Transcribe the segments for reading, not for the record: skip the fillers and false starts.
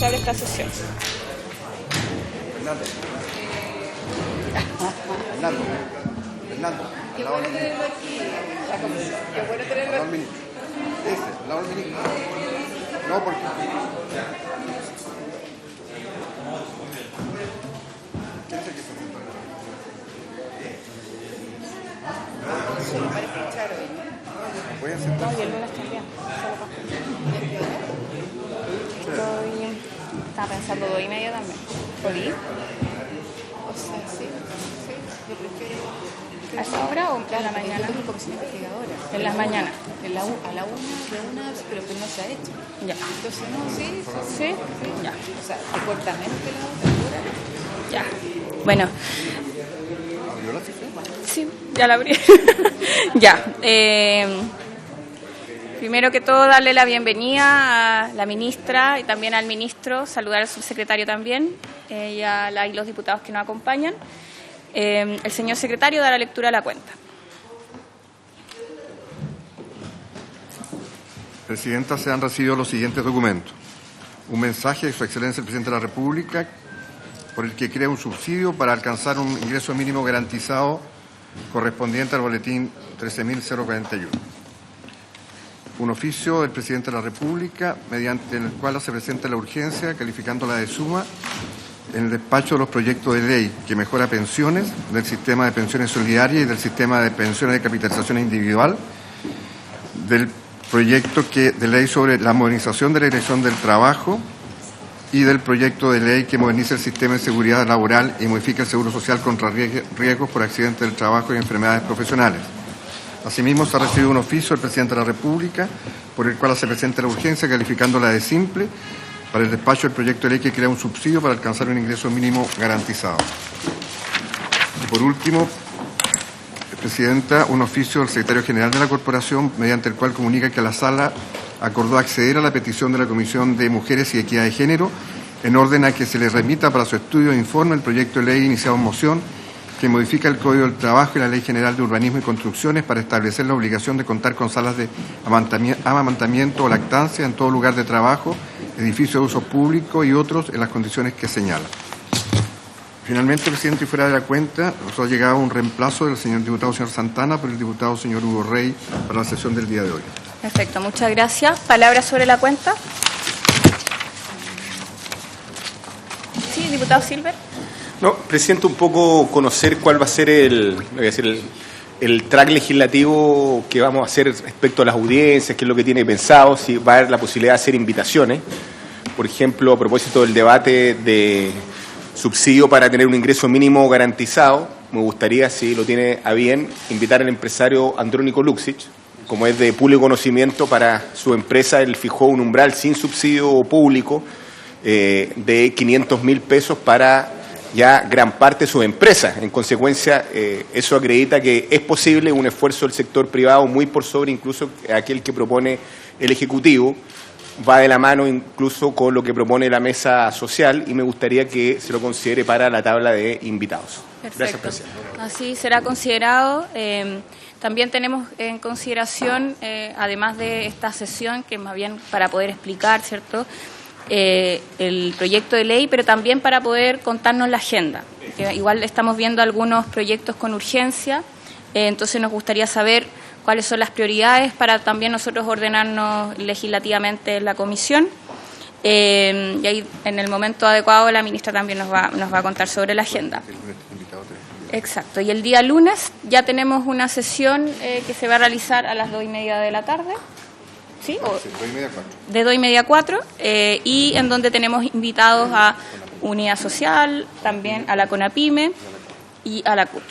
se abre esta sesión. Fernando. Qué bueno tenerlo aquí. Qué bueno tenerlo aquí. Al lado del ministro. No, porque... ¿Quién es el que se sentó? Sí, parece echar hoy, ¿no? Voy a sentar. No, yo no las cambié. Estaba pensando 2:30 también. ¿Podí? O sea, sí. Yo prefiero... ¿A esa hora o en la mañana? Yo tengo comisión investigadora. En las mañanas. A la una, pero que no se ha hecho. Ya. Entonces, no, sí. ¿Sí? Ya. O sea, te cuesta menos que la otra hora. Ya. Bueno. ¿Abrió la sesión? Sí, ya la abrí. Ya. Primero que todo, darle la bienvenida a la ministra y también al ministro, saludar al subsecretario también y a y los diputados que nos acompañan. El señor secretario dará lectura a la cuenta. Presidenta, se han recibido los siguientes documentos. Un mensaje de Su Excelencia el Presidente de la República por el que crea un subsidio para alcanzar un ingreso mínimo garantizado correspondiente al boletín 13.041. Un oficio del Presidente de la República mediante el cual se presenta la urgencia calificándola de suma en el despacho de los proyectos de ley que mejora pensiones del sistema de pensiones solidarias y del sistema de pensiones de capitalización individual, del proyecto de ley sobre la modernización de la Dirección del Trabajo y del proyecto de ley que moderniza el sistema de seguridad laboral y modifica el seguro social contra riesgos por accidentes del trabajo y enfermedades profesionales. Asimismo, se ha recibido un oficio del Presidente de la República por el cual se presenta la urgencia calificándola de simple para el despacho del proyecto de ley que crea un subsidio para alcanzar un ingreso mínimo garantizado. Y por último, Presidenta, un oficio del Secretario General de la Corporación mediante el cual comunica que la Sala acordó acceder a la petición de la Comisión de Mujeres y Equidad de Género en orden a que se le remita para su estudio e informe el proyecto de ley iniciado en moción que modifica el Código del Trabajo y la Ley General de Urbanismo y Construcciones para establecer la obligación de contar con salas de amamantamiento o lactancia en todo lugar de trabajo, edificio de uso público y otros en las condiciones que señala. Finalmente, presidente, y fuera de la cuenta, nos ha llegado un reemplazo del señor diputado señor Santana por el diputado señor Hugo Rey para la sesión del día de hoy. Perfecto, muchas gracias. ¿Palabras sobre la cuenta? Sí, diputado Silver. No, presidente, un poco conocer cuál va a ser el track legislativo que vamos a hacer respecto a las audiencias, qué es lo que tiene pensado, si va a haber la posibilidad de hacer invitaciones. Por ejemplo, a propósito del debate de subsidio para tener un ingreso mínimo garantizado, me gustaría, si lo tiene a bien, invitar al empresario Andrónico Luksic, como es de público conocimiento para su empresa, él fijó un umbral sin subsidio público de 500.000 pesos para ya gran parte de su empresa. En consecuencia, eso acredita que es posible un esfuerzo del sector privado muy por sobre incluso aquel que propone el Ejecutivo. Va de la mano incluso con lo que propone la mesa social y me gustaría que se lo considere para la tabla de invitados. Perfecto. Gracias, presidente. Así será considerado. También tenemos en consideración, además de esta sesión, que más bien para poder explicar, ¿cierto?, el proyecto de ley, pero también para poder contarnos la agenda. Igual estamos viendo algunos proyectos con urgencia, entonces nos gustaría saber cuáles son las prioridades para también nosotros ordenarnos legislativamente en la comisión. Y ahí, en el momento adecuado, la ministra también nos va a contar sobre la agenda. Exacto. Y el día lunes ya tenemos una sesión que se va a realizar a las 2:30 de la tarde. ¿Sí? De 2:30 a 4, y en donde tenemos invitados a Unidad Social, también a la CONAPYME y a la CUT.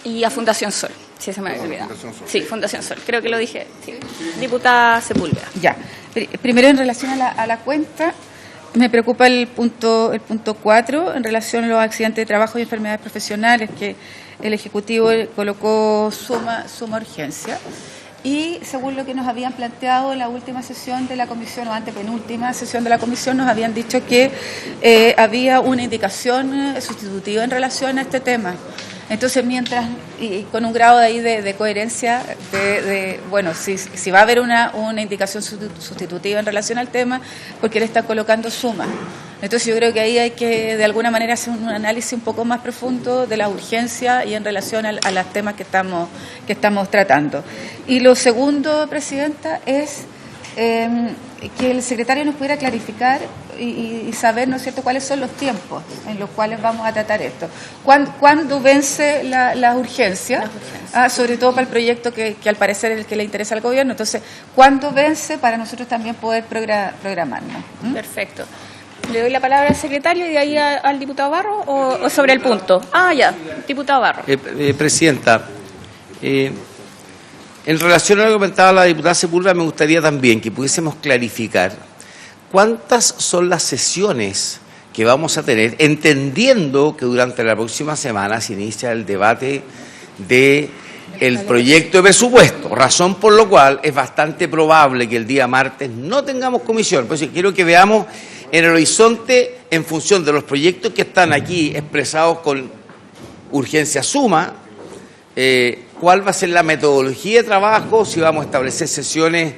Y a Fundación Sol, si se me había olvidado. Sí, Fundación Sol, creo que lo dije. Sí. Diputada Sepúlveda. Ya. Primero, en relación a la cuenta, me preocupa el punto 4, en relación a los accidentes de trabajo y enfermedades profesionales, que el Ejecutivo colocó suma urgencia. Y según lo que nos habían planteado en la última sesión de la comisión, o antepenúltima sesión de la comisión, nos habían dicho que había una indicación sustitutiva en relación a este tema. Entonces, mientras, y con un grado de ahí de coherencia, bueno, si va a haber una indicación sustitutiva en relación al tema, porque él está colocando sumas. Entonces, yo creo que ahí hay que, de alguna manera, hacer un análisis un poco más profundo de la urgencia y en relación a los temas que estamos tratando. Y lo segundo, Presidenta, es que el secretario nos pudiera clarificar y saber, ¿no es cierto?, cuáles son los tiempos en los cuales vamos a tratar esto. ¿Cuándo vence la urgencia? Sobre todo para el proyecto que al parecer es el que le interesa al gobierno. Entonces, ¿cuándo vence para nosotros también poder programarnos? Perfecto. ¿Le doy la palabra al secretario y de ahí al diputado Barro o sobre el punto? Ya, diputado Barro. Presidenta, en relación a lo que comentaba la diputada Sepúlveda, me gustaría también que pudiésemos clarificar cuántas son las sesiones que vamos a tener, entendiendo que durante la próxima semana se inicia el debate del proyecto de presupuesto, razón por lo cual es bastante probable que el día martes no tengamos comisión. Por eso quiero que veamos en el horizonte, en función de los proyectos que están aquí expresados con urgencia suma, cuál va a ser la metodología de trabajo, si vamos a establecer sesiones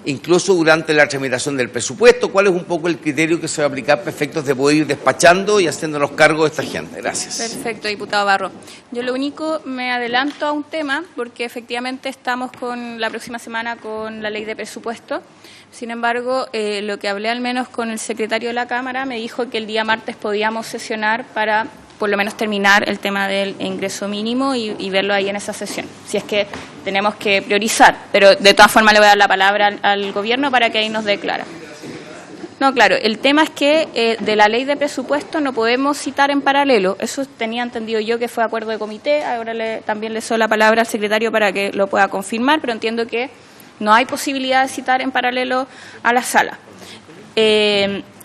incluso durante la tramitación del presupuesto, cuál es un poco el criterio que se va a aplicar para efectos de poder ir despachando y haciéndonos cargo de esta gente. Gracias. Perfecto, diputado Barro. Yo lo único, me adelanto a un tema, porque efectivamente estamos la próxima semana con la ley de presupuesto. Sin embargo, lo que hablé al menos con el secretario de la Cámara me dijo que el día martes podíamos sesionar para por lo menos terminar el tema del ingreso mínimo y verlo ahí en esa sesión, si es que tenemos que priorizar, pero de todas formas le voy a dar la palabra al gobierno para que ahí nos dé clara. No, claro, el tema es que de la ley de presupuesto no podemos citar en paralelo, eso tenía entendido yo que fue acuerdo de comité, ahora también le doy la palabra al secretario para que lo pueda confirmar, pero entiendo que no hay posibilidad de citar en paralelo a la sala.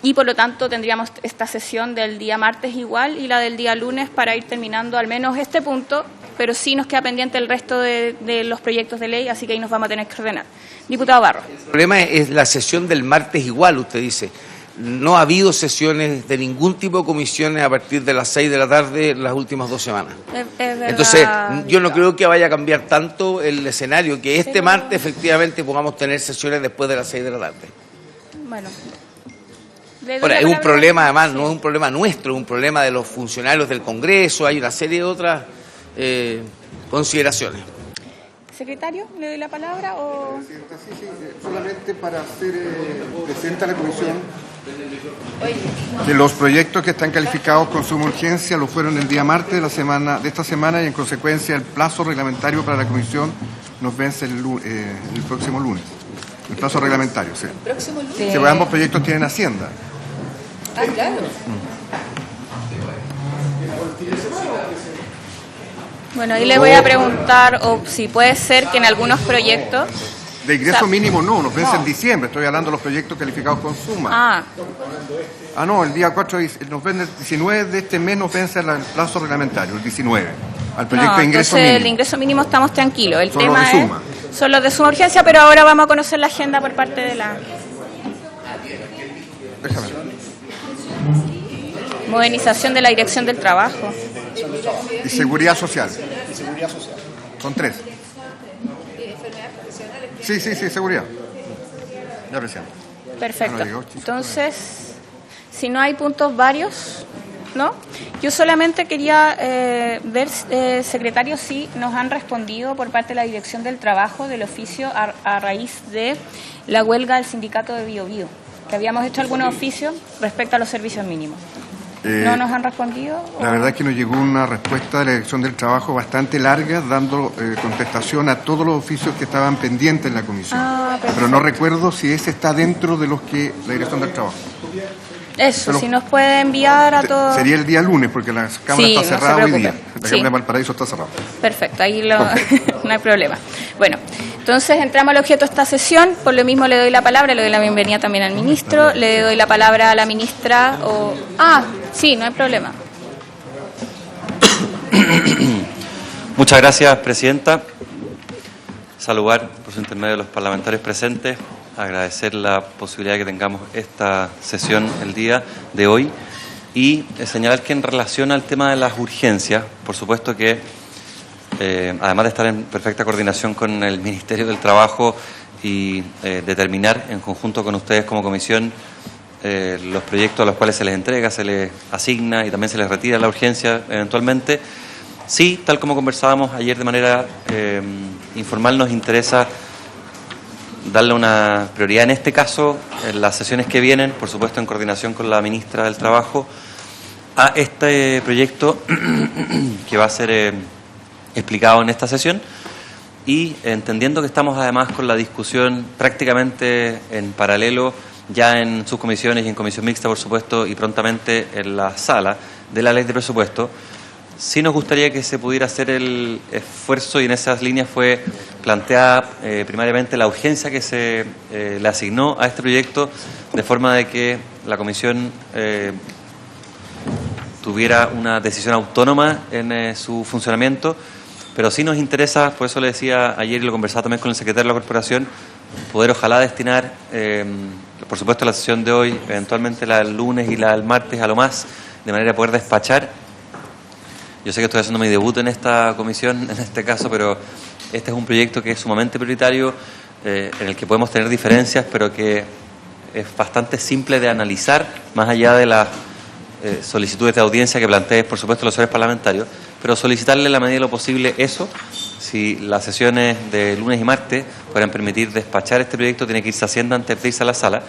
Y por lo tanto tendríamos esta sesión del día martes igual y la del día lunes para ir terminando al menos este punto, pero sí nos queda pendiente el resto de los proyectos de ley, así que ahí nos vamos a tener que ordenar. Diputado Barro. El problema es la sesión del martes igual, usted dice. No ha habido sesiones de ningún tipo de comisiones a partir de las 6 de la tarde las últimas 2 semanas. Entonces, yo no creo que vaya a cambiar tanto el escenario, que este martes efectivamente podamos tener sesiones después de las 6 de la tarde. Bueno. Ahora, es un problema, además, no es un problema nuestro, es un problema de los funcionarios del Congreso, hay una serie de otras consideraciones. Secretario, ¿le doy la palabra o...? Sí, solamente para hacer presente a la comisión que los proyectos que están calificados con suma urgencia lo fueron el día martes de esta semana y en consecuencia el plazo reglamentario para la comisión nos vence el próximo lunes. El plazo reglamentario, sí. ¿El próximo lunes? Sí, ambos proyectos tienen Hacienda. Claro. Bueno, ahí le voy a preguntar si puede ser que en algunos proyectos... De ingreso mínimo nos vence en diciembre, estoy hablando de los proyectos calificados con suma. No, el día 4 nos vence el 19 de este mes, nos vence el plazo reglamentario, el 19, al proyecto de ingreso mínimo. El ingreso mínimo estamos tranquilos, el Solo tema de suma. Son los de suma urgencia, pero ahora vamos a conocer la agenda por parte de la... Déjame ver. Modernización de la Dirección del Trabajo. Y seguridad social. Son 3. Sí, seguridad. Ya recién. Perfecto. Entonces, si no hay puntos varios, ¿no? Yo solamente quería ver, secretario, si nos han respondido por parte de la Dirección del Trabajo del oficio a raíz de la huelga del sindicato de Biobío, que habíamos hecho algunos oficios respecto a los servicios mínimos. ¿No nos han respondido? La verdad es que nos llegó una respuesta de la Dirección del Trabajo bastante larga, dando contestación a todos los oficios que estaban pendientes en la comisión. Pero no recuerdo si ese está dentro de los que la Dirección del Trabajo. Eso, si nos puede enviar a todos. Sería el día lunes, porque la Cámara está cerrada hoy día. La Cámara de Valparaíso está cerrada. Perfecto, ahí no hay problema. Bueno, entonces entramos al objeto de esta sesión. Por lo mismo le doy la palabra, le doy la bienvenida también al ministro. Le doy la palabra a la ministra. Sí, no hay problema. Muchas gracias, presidenta. Saludar por su intermedio a los parlamentarios presentes. Agradecer la posibilidad de que tengamos esta sesión el día de hoy y señalar que en relación al tema de las urgencias, por supuesto que además de estar en perfecta coordinación con el Ministerio del Trabajo y determinar en conjunto con ustedes como comisión los proyectos a los cuales se les entrega, se les asigna y también se les retira la urgencia eventualmente. Sí, tal como conversábamos ayer de manera informal, nos interesa darle una prioridad en este caso, en las sesiones que vienen, por supuesto en coordinación con la ministra del Trabajo, a este proyecto que va a ser explicado en esta sesión, y entendiendo que estamos además con la discusión prácticamente en paralelo ya en subcomisiones y en comisión mixta, por supuesto, y prontamente en la sala de la ley de presupuesto, sí nos gustaría que se pudiera hacer el esfuerzo, y en esas líneas fue planteada primariamente la urgencia que se le asignó a este proyecto, de forma de que la comisión tuviera una decisión autónoma en su funcionamiento, pero sí nos interesa, por eso le decía ayer y lo conversaba también con el secretario de la Corporación, poder ojalá destinar, por supuesto, la sesión de hoy, eventualmente la del lunes y la del martes a lo más, de manera a poder despachar. Yo sé que estoy haciendo mi debut en esta comisión, en este caso, pero este es un proyecto que es sumamente prioritario, en el que podemos tener diferencias, pero que es bastante simple de analizar, más allá de las solicitudes de audiencia que planteen, por supuesto, los señores parlamentarios, pero solicitarle en la medida de lo posible eso. Si las sesiones de lunes y martes puedan permitir despachar este proyecto, tiene que irse a Hacienda antes de irse a la sala,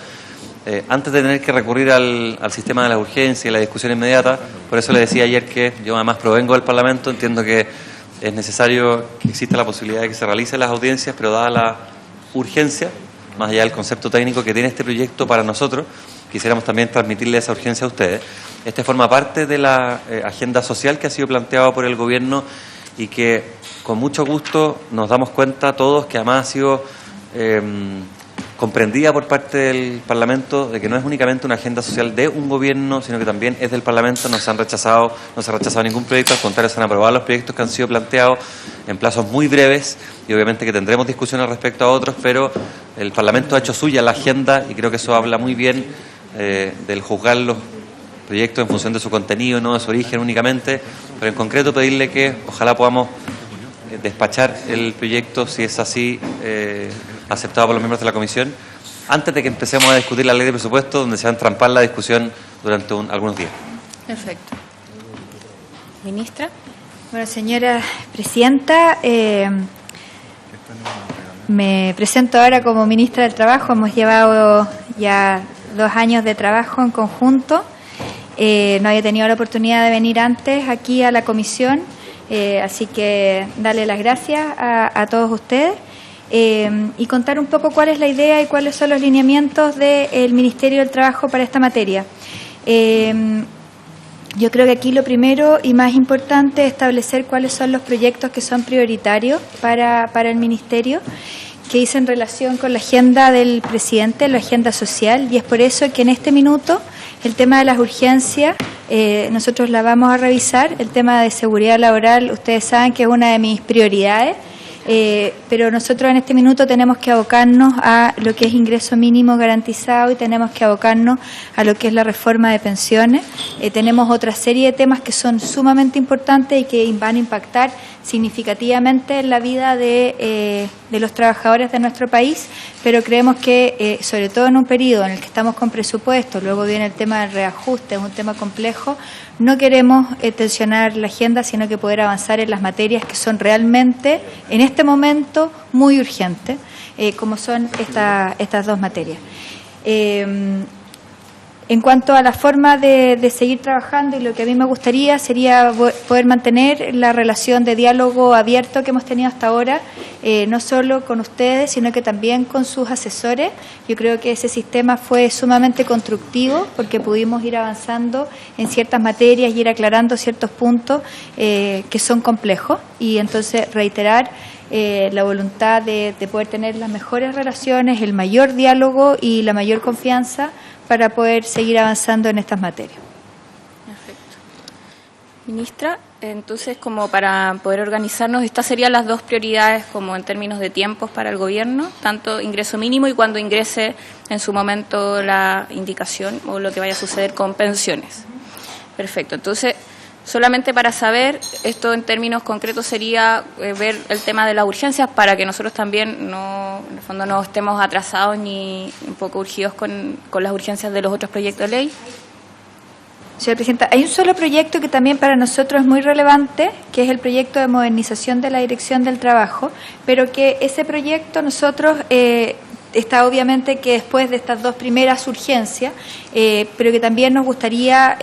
antes de tener que recurrir al sistema de la urgencia y la discusión inmediata. Por eso le decía ayer que yo además provengo del Parlamento, entiendo que es necesario que exista la posibilidad de que se realicen las audiencias, pero dada la urgencia, más allá del concepto técnico que tiene este proyecto para nosotros, quisiéramos también transmitirle esa urgencia a ustedes. Este forma parte de la agenda social que ha sido planteada por el Gobierno y que con mucho gusto nos damos cuenta todos que además ha sido comprendida por parte del Parlamento, de que no es únicamente una agenda social de un gobierno, sino que también es del Parlamento. No se ha rechazado ningún proyecto, al contrario, se han aprobado los proyectos que han sido planteados en plazos muy breves, y obviamente que tendremos discusiones respecto a otros, pero el Parlamento ha hecho suya la agenda, y creo que eso habla muy bien del juzgar los proyectos en función de su contenido, no de su origen únicamente, pero en concreto pedirle que ojalá podamos despachar el proyecto, si es así, aceptado por los miembros de la comisión, antes de que empecemos a discutir la ley de presupuesto, donde se va a entrampar la discusión durante algunos días. Perfecto. Ministra. Bueno, señora presidenta, me presento ahora como ministra del Trabajo. Hemos llevado ya 2 años de trabajo en conjunto. No había tenido la oportunidad de venir antes aquí a la comisión, así que darle las gracias a todos ustedes y contar un poco cuál es la idea y cuáles son los lineamientos del Ministerio del Trabajo para esta materia. Yo creo que aquí lo primero y más importante es establecer cuáles son los proyectos que son prioritarios para el Ministerio, que hice en relación con la agenda del presidente, la agenda social, y es por eso que en este minuto el tema de las urgencias nosotros la vamos a revisar. El tema de seguridad laboral, ustedes saben que es una de mis prioridades, pero nosotros en este minuto tenemos que abocarnos a lo que es ingreso mínimo garantizado y tenemos que abocarnos a lo que es la reforma de pensiones. Tenemos otra serie de temas que son sumamente importantes y que van a impactar significativamente en la vida de los trabajadores de nuestro país, pero creemos que, sobre todo en un periodo en el que estamos con presupuesto, luego viene el tema del reajuste, es un tema complejo, no queremos tensionar la agenda, sino que poder avanzar en las materias que son realmente, en este momento, muy urgentes, como son estas 2 materias. En cuanto a la forma de seguir trabajando, y lo que a mí me gustaría sería poder mantener la relación de diálogo abierto que hemos tenido hasta ahora, no solo con ustedes, sino que también con sus asesores. Yo creo que ese sistema fue sumamente constructivo porque pudimos ir avanzando en ciertas materias y ir aclarando ciertos puntos que son complejos, y entonces reiterar la voluntad de poder tener las mejores relaciones, el mayor diálogo y la mayor confianza para poder seguir avanzando en estas materias. Perfecto. Ministra, entonces, como para poder organizarnos, estas serían las 2 prioridades como en términos de tiempos para el Gobierno, tanto ingreso mínimo y cuando ingrese en su momento la indicación o lo que vaya a suceder con pensiones. Perfecto. Entonces, Solamente para saber, esto en términos concretos sería ver el tema de las urgencias para que nosotros también no, en el fondo no estemos atrasados ni un poco urgidos con las urgencias de los otros proyectos de ley. Señora Presidenta, hay un solo proyecto que también para nosotros es muy relevante, que es el proyecto de modernización de la Dirección del Trabajo, pero que ese proyecto nosotros está obviamente que después de estas dos primeras urgencias, pero que también nos gustaría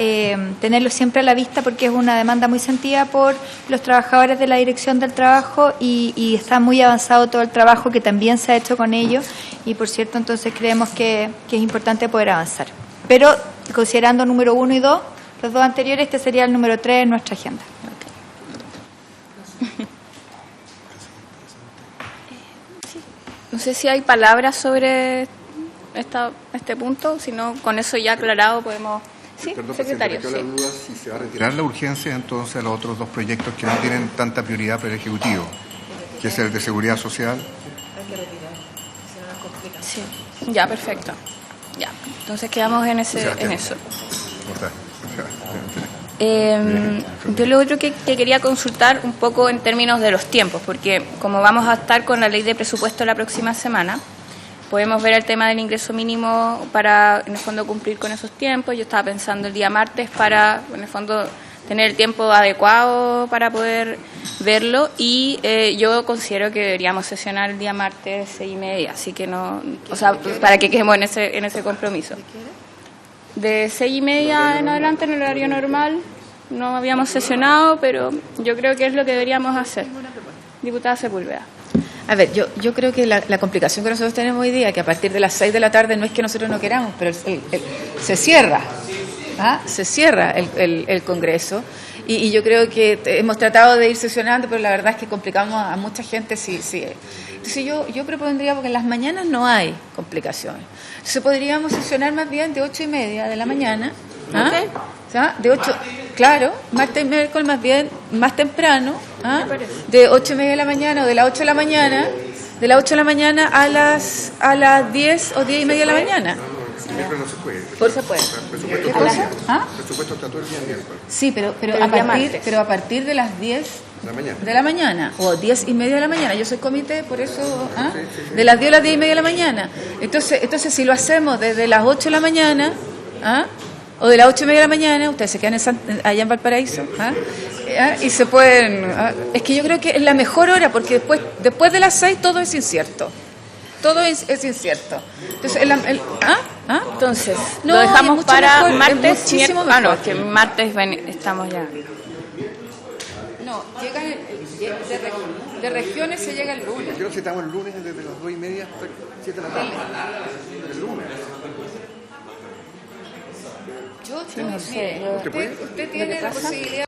tenerlo siempre a la vista porque es una demanda muy sentida por los trabajadores de la Dirección del Trabajo y está muy avanzado todo el trabajo que también se ha hecho con ellos y por cierto entonces creemos que es importante poder avanzar. Pero considerando número 1 y 2, los dos anteriores, este sería el número 3 en nuestra agenda. No sé si hay palabras sobre este punto, si no, con eso ya aclarado podemos... Sí, Perdón, secretario. Presidente, me quedó la duda si se va a retirar la urgencia entonces a los otros dos proyectos que no tienen tanta prioridad para el Ejecutivo, que es el de Seguridad Social. Sí, ya, perfecto. Ya, entonces quedamos en eso. Yo lo otro que quería consultar un poco en términos de los tiempos, porque como vamos a estar con la ley de presupuesto la próxima semana, podemos ver el tema del ingreso mínimo para, en el fondo, cumplir con esos tiempos. Yo estaba pensando el día martes para, en el fondo, tener el tiempo adecuado para poder verlo y yo considero que deberíamos sesionar el día martes 6:30, así que no, o sea, para que quedemos en ese compromiso. De 6:30 en adelante en el horario normal no habíamos sesionado, pero yo creo que es lo que deberíamos hacer. Diputada Sepúlveda. A ver, yo creo que la complicación que nosotros tenemos hoy día, que a partir de las 6 de la tarde no es que nosotros no queramos, pero se cierra. Se cierra el Congreso y yo creo que hemos tratado de ir sesionando, pero la verdad es que complicamos a mucha gente. Sí. Entonces yo propondría, porque en las mañanas no hay complicaciones, entonces podríamos sesionar más bien de 8:30 de la mañana, Okay. O sea, de 8, claro, martes y miércoles más bien, más temprano, de 8:30 de la mañana o de las 8 de la mañana, a las 10 o 10:30 de la mañana. Miércoles no se puede. Por se puede. Presupuesto todo el día. Presupuesto está todo el día miércoles. Sí, pero a partir de las 10 de la mañana o 10:30 de la mañana. Yo soy comité, por eso, de las 10 a las 10:30 de la mañana. Entonces si lo hacemos desde las 8 de la mañana, o de las 8:30 de la mañana, ustedes se quedan allá en Valparaíso, y se pueden... Es que yo creo que es la mejor hora, porque después de las 6 todo es incierto. Todo es incierto. Entonces, Entonces, no, lo dejamos para mejor, martes. Muchísimo No, mejor. es que martes estamos ya. No, de regiones se llega el lunes. Yo citamos el lunes desde las 2:30 hasta 7 de la tarde. El lunes. No sé. Usted tiene la posibilidad.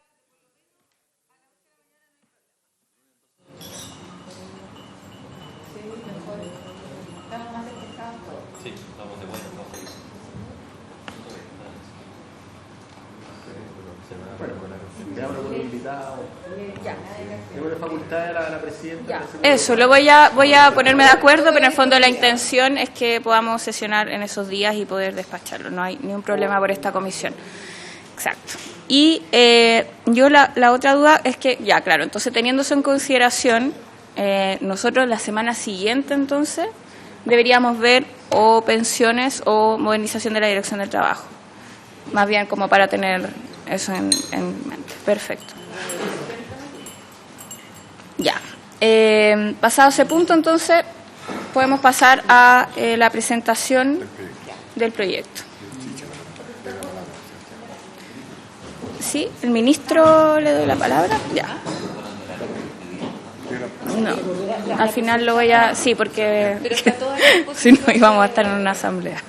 Eso, lo voy a ponerme de acuerdo, pero en el fondo la intención es que podamos sesionar en esos días y poder despacharlo. No hay ningún problema por esta comisión. Exacto. Y yo la otra duda es que, ya, claro, entonces teniendo eso en consideración, nosotros la semana siguiente entonces deberíamos ver o pensiones o modernización de la Dirección del Trabajo. Más bien como para tener eso en mente. Perfecto. Ya. Pasado ese punto, entonces, podemos pasar a la presentación del proyecto. ¿Sí? ¿El ministro le doy la palabra? Ya. No, al final lo voy a... Sí, porque si no íbamos a estar en una asamblea.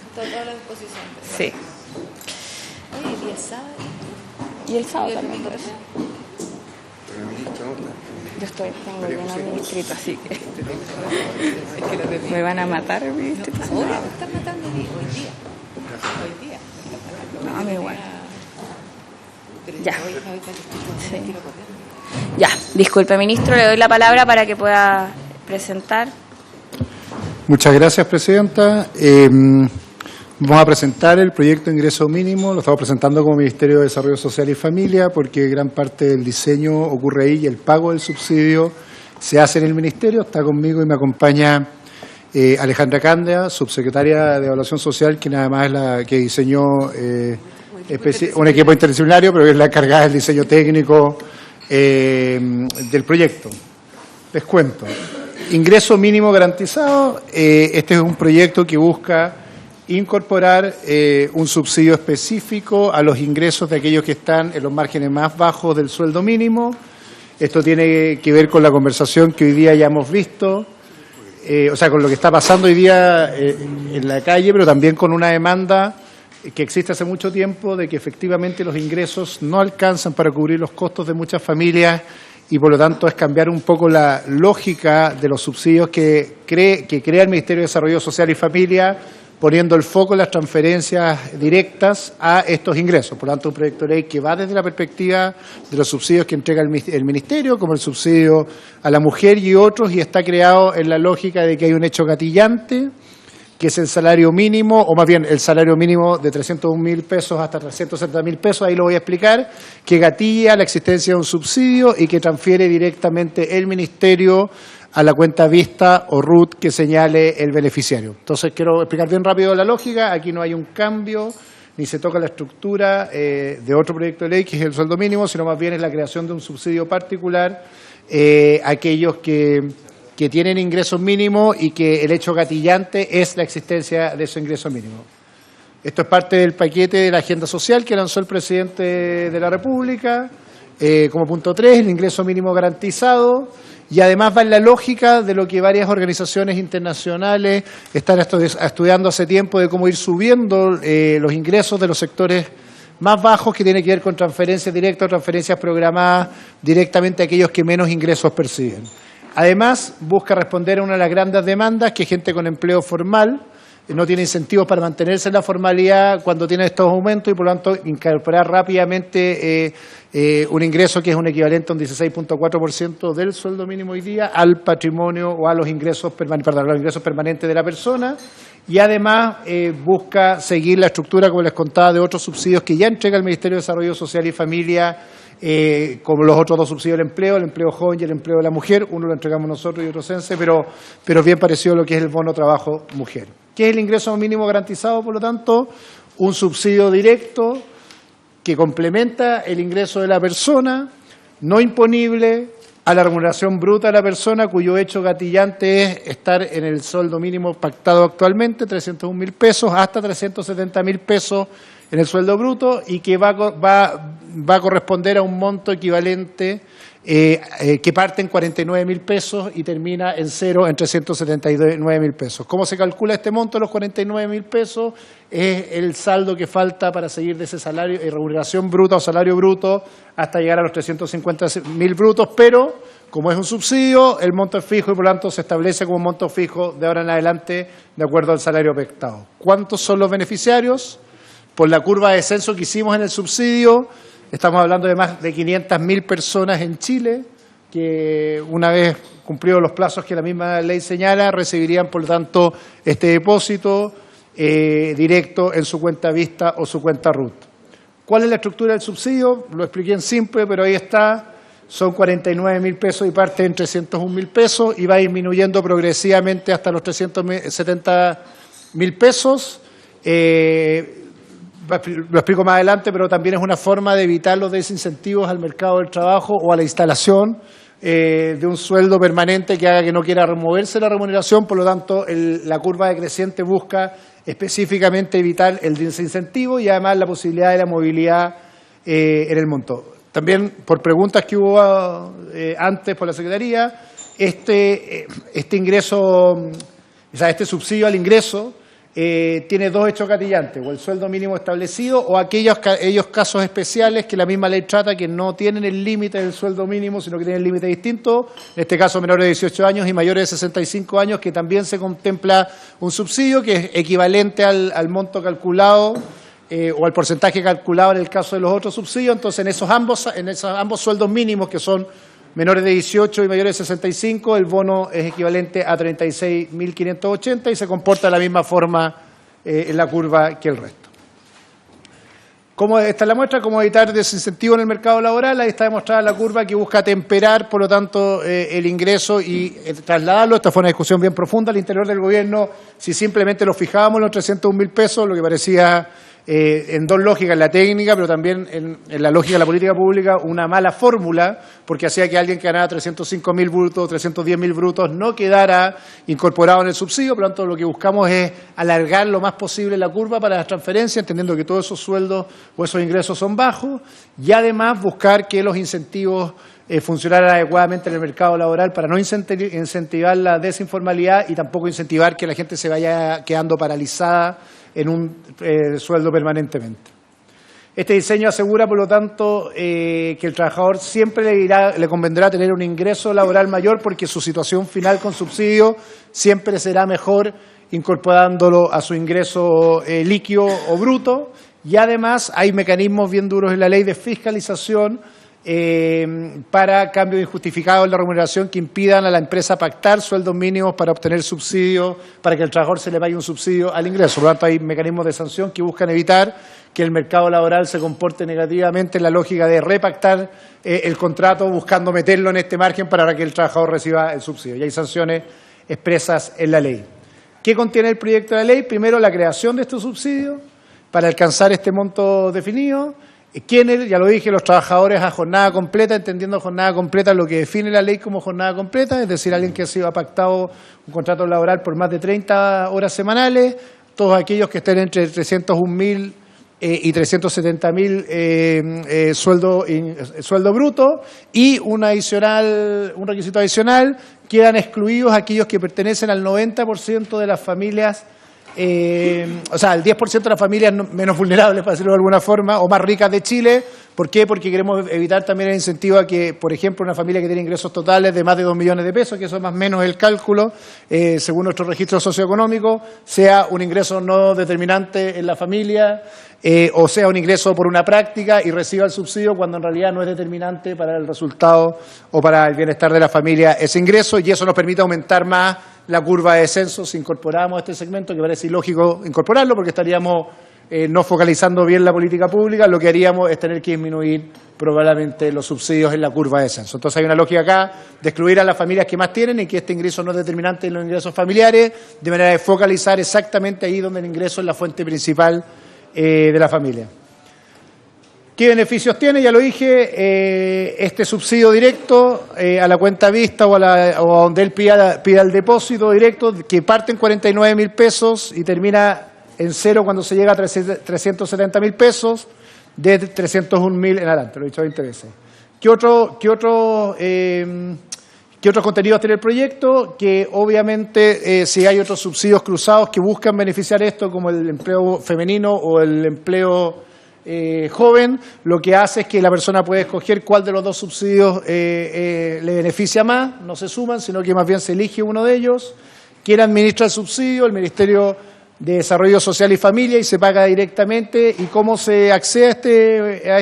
Sí. Y el sábado también, por eso. Yo tengo lleno mi distrito, así que me van a matar en mi distrito. Ahora me están matando hoy día. No, a mí igual. Ya. Sí. Ya, disculpe, ministro, le doy la palabra para que pueda presentar. Muchas gracias, presidenta. Vamos a presentar el proyecto de ingreso mínimo, lo estamos presentando como Ministerio de Desarrollo Social y Familia porque gran parte del diseño ocurre ahí y el pago del subsidio se hace en el Ministerio. Está conmigo y me acompaña Alejandra Cándia, subsecretaria de Evaluación Social, quien además es la que diseñó un equipo interdisciplinario, pero es la encargada del diseño técnico del proyecto. Les cuento. Ingreso mínimo garantizado, este es un proyecto que busca incorporar un subsidio específico a los ingresos de aquellos que están en los márgenes más bajos del sueldo mínimo. Esto tiene que ver con la conversación que hoy día ya hemos visto, o sea, con lo que está pasando hoy día en la calle, pero también con una demanda que existe hace mucho tiempo de que efectivamente los ingresos no alcanzan para cubrir los costos de muchas familias y por lo tanto es cambiar un poco la lógica de los subsidios que crea el Ministerio de Desarrollo Social y Familia, poniendo el foco en las transferencias directas a estos ingresos. Por lo tanto, un proyecto de ley que va desde la perspectiva de los subsidios que entrega el Ministerio, como el subsidio a la mujer y otros, y está creado en la lógica de que hay un hecho gatillante, que es el salario mínimo, o más bien el salario mínimo de 301.000 pesos hasta 370.000 pesos, ahí lo voy a explicar, que gatilla la existencia de un subsidio y que transfiere directamente el Ministerio a la cuenta vista o RUT que señale el beneficiario. Entonces, quiero explicar bien rápido la lógica. Aquí no hay un cambio, ni se toca la estructura de otro proyecto de ley, que es el sueldo mínimo, sino más bien es la creación de un subsidio particular a aquellos que tienen ingresos mínimos y que el hecho gatillante es la existencia de ese ingreso mínimo. Esto es parte del paquete de la agenda social que lanzó el presidente de la República, como punto 3, el ingreso mínimo garantizado, y además va en la lógica de lo que varias organizaciones internacionales están estudiando hace tiempo, de cómo ir subiendo los ingresos de los sectores más bajos, que tiene que ver con transferencias directas o transferencias programadas directamente a aquellos que menos ingresos perciben. Además, busca responder a una de las grandes demandas, que gente con empleo formal no tiene incentivos para mantenerse en la formalidad cuando tiene estos aumentos y, por lo tanto, incorporar rápidamente un ingreso que es un equivalente a un 16.4% del sueldo mínimo hoy día al patrimonio o a los ingresos permanentes de la persona. Y además busca seguir la estructura, como les contaba, de otros subsidios que ya entrega el Ministerio de Desarrollo Social y Familia, como los otros dos subsidios del empleo, el empleo joven y el empleo de la mujer. Uno lo entregamos nosotros y otro CENSE, pero bien parecido a lo que es el bono trabajo mujer. ¿Qué es el ingreso mínimo garantizado? Por lo tanto, un subsidio directo que complementa el ingreso de la persona, no imponible a la remuneración bruta de la persona, cuyo hecho gatillante es estar en el sueldo mínimo pactado actualmente, 301.000 pesos, hasta 370.000 pesos en el sueldo bruto, y que va a corresponder a un monto equivalente que parte en 49.000 pesos y termina en cero en 379.000 pesos. ¿Cómo se calcula este monto de los 49.000 pesos? Es el saldo que falta para seguir de ese salario, remuneración bruta o salario bruto, hasta llegar a los 350.000 brutos, pero como es un subsidio, el monto es fijo y por lo tanto se establece como un monto fijo de ahora en adelante de acuerdo al salario pactado. ¿Cuántos son los beneficiarios? Por la curva de descenso que hicimos en el subsidio, estamos hablando de más de 500.000 personas en Chile que, una vez cumplidos los plazos que la misma ley señala, recibirían, por lo tanto, este depósito directo en su cuenta vista o su cuenta RUT. ¿Cuál es la estructura del subsidio? Lo expliqué en simple, pero ahí está. Son 49.000 pesos y parte en 301.000 pesos y va disminuyendo progresivamente hasta los 370.000 pesos. Lo explico más adelante, pero también es una forma de evitar los desincentivos al mercado del trabajo o a la instalación de un sueldo permanente que haga que no quiera removerse la remuneración. Por lo tanto, la curva decreciente busca específicamente evitar el desincentivo y además la posibilidad de la movilidad en el monto. También, por preguntas que hubo antes por la Secretaría, este ingreso, o sea, este subsidio al ingreso tiene dos hechos gatillantes, o el sueldo mínimo establecido o aquellos casos especiales que la misma ley trata, que no tienen el límite del sueldo mínimo, sino que tienen el límite distinto, en este caso menores de 18 años y mayores de 65 años, que también se contempla un subsidio que es equivalente al monto calculado o al porcentaje calculado en el caso de los otros subsidios. Entonces, en esos ambos sueldos mínimos, que son menores de 18 y mayores de 65, el bono es equivalente a 36.580 y se comporta de la misma forma en la curva que el resto. Esta es la muestra, cómo evitar desincentivo en el mercado laboral. Ahí está demostrada la curva que busca temperar, por lo tanto, el ingreso y trasladarlo. Esta fue una discusión bien profunda al interior del gobierno. Si simplemente lo fijábamos en los 301.000 pesos, lo que parecía en dos lógicas, la técnica, pero también en la lógica de la política pública, una mala fórmula, porque hacía que alguien que ganaba 305.000 brutos, 310.000 brutos, no quedara incorporado en el subsidio. Por lo tanto, lo que buscamos es alargar lo más posible la curva para las transferencias, entendiendo que todos esos sueldos o esos ingresos son bajos, y además buscar que los incentivos funcionaran adecuadamente en el mercado laboral para no incentivar la desinformalidad y tampoco incentivar que la gente se vaya quedando paralizada en un sueldo permanentemente. Este diseño asegura, por lo tanto, que el trabajador siempre le convendrá tener un ingreso laboral mayor porque su situación final con subsidio siempre será mejor incorporándolo a su ingreso líquido o bruto, y además hay mecanismos bien duros en la ley de fiscalización para cambios injustificados en la remuneración que impidan a la empresa pactar sueldos mínimos para obtener subsidio, para que el trabajador se le pague un subsidio al ingreso. Por lo tanto, hay mecanismos de sanción que buscan evitar que el mercado laboral se comporte negativamente en la lógica de repactar el contrato buscando meterlo en este margen para que el trabajador reciba el subsidio. Y hay sanciones expresas en la ley. ¿Qué contiene el proyecto de ley? Primero, la creación de estos subsidios para alcanzar este monto definido. ¿Quiénes? Ya lo dije, los trabajadores a jornada completa, entendiendo jornada completa lo que define la ley como jornada completa, es decir, alguien que ha sido pactado un contrato laboral por más de 30 horas semanales, todos aquellos que estén entre 301.000 y 370.000 sueldo bruto, y un requisito adicional, quedan excluidos aquellos que pertenecen al 90% de las familias, o sea, el 10% de las familias menos vulnerables, para decirlo de alguna forma, o más ricas de Chile. ¿Por qué? Porque queremos evitar también el incentivo a que, por ejemplo, una familia que tiene ingresos totales de más de 2 millones de pesos, que eso es más o menos el cálculo, según nuestro registro socioeconómico, sea un ingreso no determinante en la familia, o sea un ingreso por una práctica y reciba el subsidio cuando en realidad no es determinante para el resultado o para el bienestar de la familia ese ingreso, y eso nos permite aumentar más la curva de descenso si incorporamos este segmento, que parece ilógico incorporarlo porque estaríamos no focalizando bien la política pública. Lo que haríamos es tener que disminuir probablemente los subsidios en la curva de descenso. Entonces hay una lógica acá de excluir a las familias que más tienen y que este ingreso no es determinante en los ingresos familiares, de manera de focalizar exactamente ahí donde el ingreso es la fuente principal de la familia. ¿Qué beneficios tiene? Ya lo dije, este subsidio directo a la cuenta vista o a donde él pida el depósito directo, que parte en 49.000 pesos y termina en cero cuando se llega a 370.000 pesos, de 301.000 en adelante, lo he dicho, 20 veces. ¿Qué otros contenidos tiene el proyecto? Que obviamente si hay otros subsidios cruzados que buscan beneficiar esto, como el empleo femenino o el empleo joven, lo que hace es que la persona puede escoger cuál de los dos subsidios le beneficia más, no se suman, sino que más bien se elige uno de ellos. ¿Quién administra el subsidio? El Ministerio de Desarrollo Social y Familia, y se paga directamente. ¿Y cómo se accede a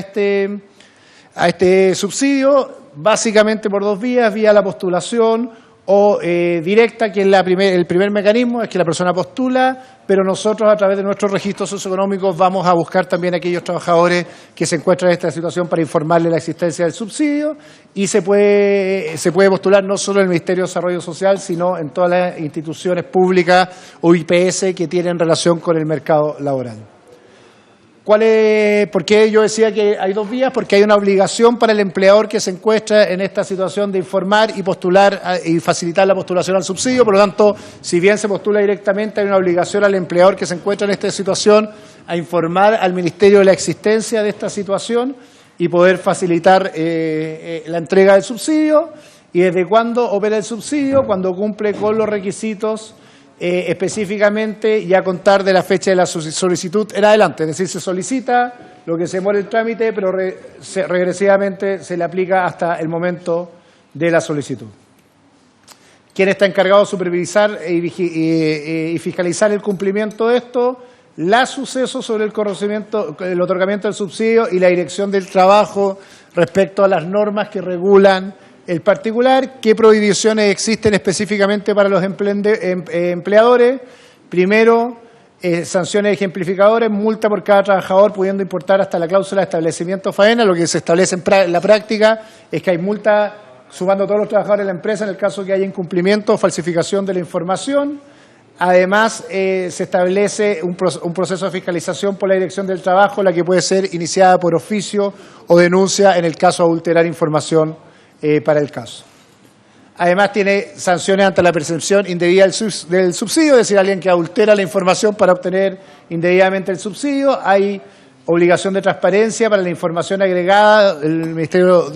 este subsidio? Básicamente por dos vías: vía la postulación o directa, que es el primer mecanismo, es que la persona postula, pero nosotros a través de nuestros registros socioeconómicos vamos a buscar también a aquellos trabajadores que se encuentran en esta situación para informarles la existencia del subsidio, y se puede postular no solo en el Ministerio de Desarrollo Social, sino en todas las instituciones públicas o IPS que tienen relación con el mercado laboral. ¿Por qué yo decía que hay dos vías? Porque hay una obligación para el empleador que se encuentra en esta situación de informar y postular y facilitar la postulación al subsidio. Por lo tanto, si bien se postula directamente, hay una obligación al empleador que se encuentra en esta situación a informar al Ministerio de la existencia de esta situación y poder facilitar la entrega del subsidio. ¿Y desde cuándo opera el subsidio? Cuando cumple con los requisitos específicamente, y a contar de la fecha de la solicitud en adelante. Es decir, se solicita, lo que se demora el trámite, pero regresivamente se le aplica hasta el momento de la solicitud. ¿Quién está encargado de supervisar y fiscalizar el cumplimiento de esto? La Suceso, sobre el otorgamiento del subsidio, y la Dirección del Trabajo respecto a las normas que regulan el particular. ¿Qué prohibiciones existen específicamente para los empleadores? Primero, sanciones ejemplificadoras, multa por cada trabajador, pudiendo importar hasta la cláusula de establecimiento faena. Lo que se establece en la práctica es que hay multa sumando a todos los trabajadores de la empresa en el caso que haya incumplimiento o falsificación de la información. Además, se establece un proceso de fiscalización por la Dirección del Trabajo, la que puede ser iniciada por oficio o denuncia en el caso de adulterar información para el caso. Además, tiene sanciones ante la percepción indebida del subsidio, es decir, alguien que adultera la información para obtener indebidamente el subsidio. Hay obligación de transparencia para la información agregada. Nuestro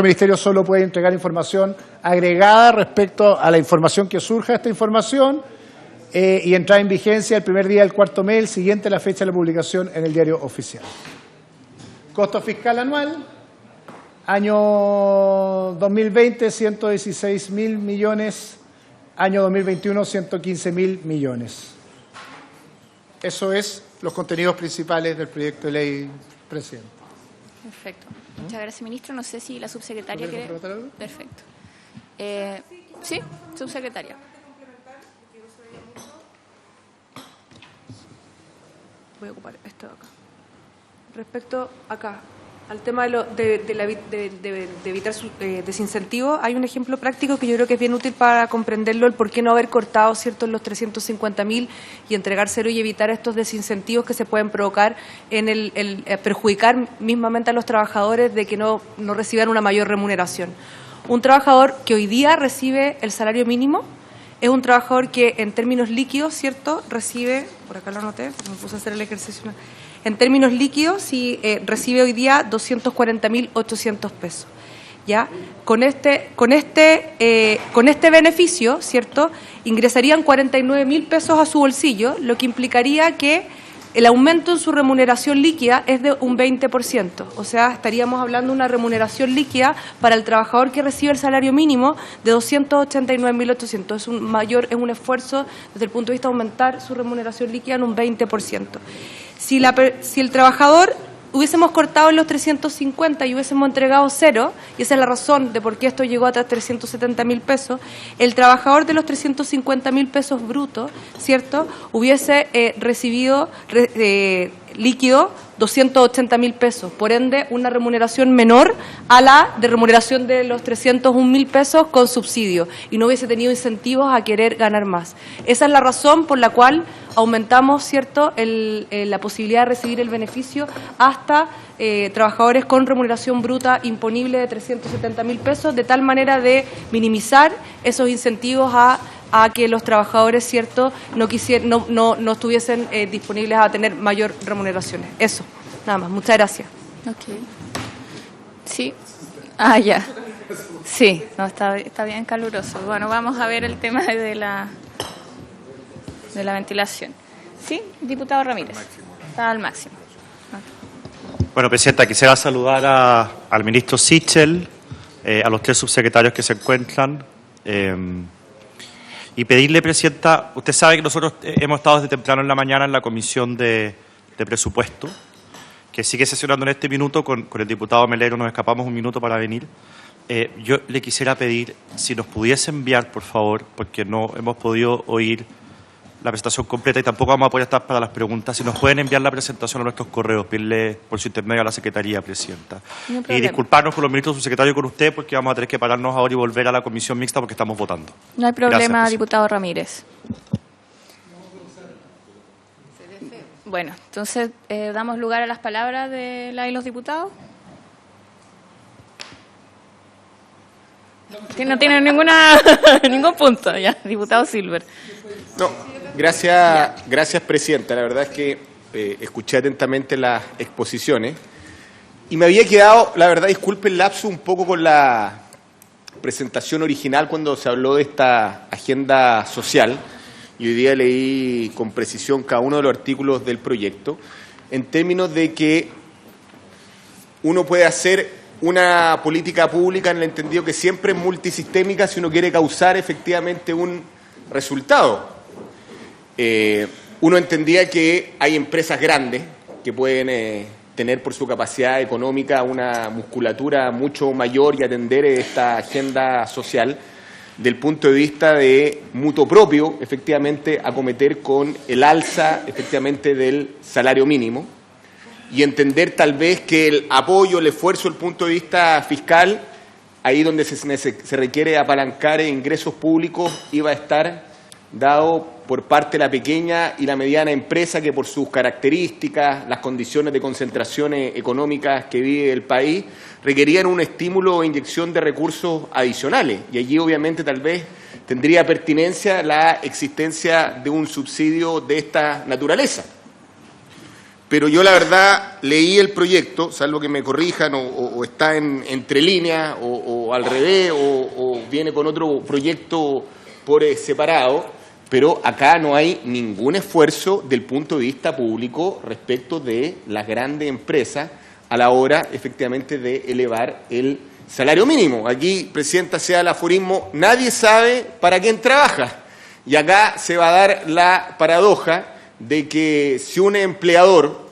ministerio solo puede entregar información agregada respecto a la información que surja de esta información y entrar en vigencia el primer día del cuarto mes, el siguiente a la fecha de la publicación en el diario oficial. Costo fiscal anual. Año 2020, 116.000 millones. Año 2021, 115.000 millones. Eso es los contenidos principales del proyecto de ley, presidente. Perfecto. Muchas gracias, ministro. No sé si la subsecretaria quiere... Perfecto. Sí, subsecretaria. Voy a ocupar esto de acá. Respecto acá al tema de evitar desincentivos, hay un ejemplo práctico que yo creo que es bien útil para comprenderlo, el por qué no haber cortado, ¿cierto?, los 350.000 y entregar cero y evitar estos desincentivos que se pueden provocar en el perjudicar mismamente a los trabajadores de que no reciban una mayor remuneración. Un trabajador que hoy día recibe el salario mínimo es un trabajador que en términos líquidos, ¿cierto?, recibe, por acá lo anoté, me puse a hacer el ejercicio. En términos líquidos, sí, recibe hoy día 240.800 pesos. ¿Ya? Con este beneficio, ¿cierto?, ingresarían 49.000 pesos a su bolsillo, lo que implicaría que el aumento en su remuneración líquida es de un 20%. O sea, estaríamos hablando de una remuneración líquida para el trabajador que recibe el salario mínimo de 289.800. Es un esfuerzo desde el punto de vista de aumentar su remuneración líquida en un 20%. Si el trabajador hubiésemos cortado en los 350 y hubiésemos entregado cero, y esa es la razón de por qué esto llegó hasta 370.000 pesos, el trabajador de los 350.000 pesos brutos, ¿cierto?, hubiese recibido líquido 280.000 pesos, por ende una remuneración menor a la de remuneración de los 301.000 pesos con subsidio, y no hubiese tenido incentivos a querer ganar más. Esa es la razón por la cual aumentamos, ¿cierto?, la posibilidad de recibir el beneficio hasta trabajadores con remuneración bruta imponible de 370.000 pesos, de tal manera de minimizar esos incentivos a que los trabajadores, ¿cierto?, no estuviesen disponibles a tener mayor remuneraciones. Eso, nada más. Muchas gracias. Ok. Sí. Ya. Sí, no, está bien caluroso. Bueno, vamos a ver el tema de la ventilación. Sí, diputado Ramírez. Está al máximo. Bueno, presidenta, quisiera saludar al ministro Sichel, a los tres subsecretarios que se encuentran, y pedirle, presidenta, usted sabe que nosotros hemos estado desde temprano en la mañana en la comisión de presupuesto, que sigue sesionando en este minuto con el diputado Melero, nos escapamos un minuto para venir. Yo le quisiera pedir si nos pudiese enviar, por favor, porque no hemos podido oír la presentación completa y tampoco vamos a poder estar para las preguntas, si nos pueden enviar la presentación a nuestros correos, pedirle por su intermedio a la Secretaría, presidenta. No y disculparnos con los ministros subsecretarios y con usted, porque vamos a tener que pararnos ahora y volver a la comisión mixta porque estamos votando. No hay problema, Gracias, diputado Ramírez. Bueno, entonces damos lugar a las palabras de la y los diputados. No tiene ningún punto ya, diputado Silver. No, gracias presidenta. La verdad es que escuché atentamente las exposiciones y me había quedado, la verdad, disculpe el lapso, un poco con la presentación original cuando se habló de esta agenda social, y hoy día leí con precisión cada uno de los artículos del proyecto, en términos de que uno puede hacer una política pública en el entendido que siempre es multisistémica si uno quiere causar efectivamente un resultado. Uno entendía que hay empresas grandes que pueden tener por su capacidad económica una musculatura mucho mayor y atender esta agenda social, del punto de vista de mutuo propio, efectivamente, acometer con el alza, efectivamente, del salario mínimo y entender tal vez que el apoyo, el esfuerzo desde el punto de vista fiscal, ahí donde se requiere apalancar ingresos públicos, iba a estar dado por parte de la pequeña y la mediana empresa que por sus características, las condiciones de concentraciones económicas que vive el país, requerían un estímulo o inyección de recursos adicionales. Y allí obviamente tal vez tendría pertinencia la existencia de un subsidio de esta naturaleza. Pero yo la verdad leí el proyecto, salvo que me corrijan o está entre líneas o al revés o viene con otro proyecto por separado, pero acá no hay ningún esfuerzo del punto de vista público respecto de las grandes empresas a la hora, efectivamente, de elevar el salario mínimo. Aquí, Presidenta, sea el aforismo, nadie sabe para quién trabaja. Y acá se va a dar la paradoja de que si un empleador,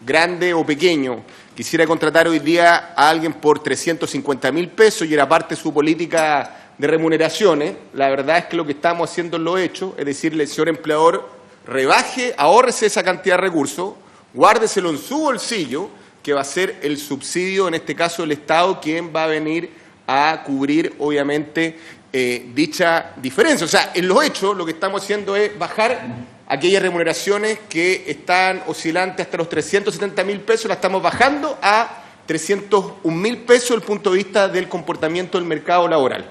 grande o pequeño, quisiera contratar hoy día a alguien por 350.000 pesos y era parte de su política de remuneraciones, la verdad es que lo que estamos haciendo en los hechos es decirle, señor empleador, rebaje, ahórrese esa cantidad de recursos, guárdeselo en su bolsillo, que va a ser el subsidio, en este caso el Estado, quien va a venir a cubrir, obviamente, dicha diferencia. O sea, en los hechos lo que estamos haciendo es bajar aquellas remuneraciones que están oscilantes hasta los 370.000 pesos, la estamos bajando a 301.000 pesos desde el punto de vista del comportamiento del mercado laboral.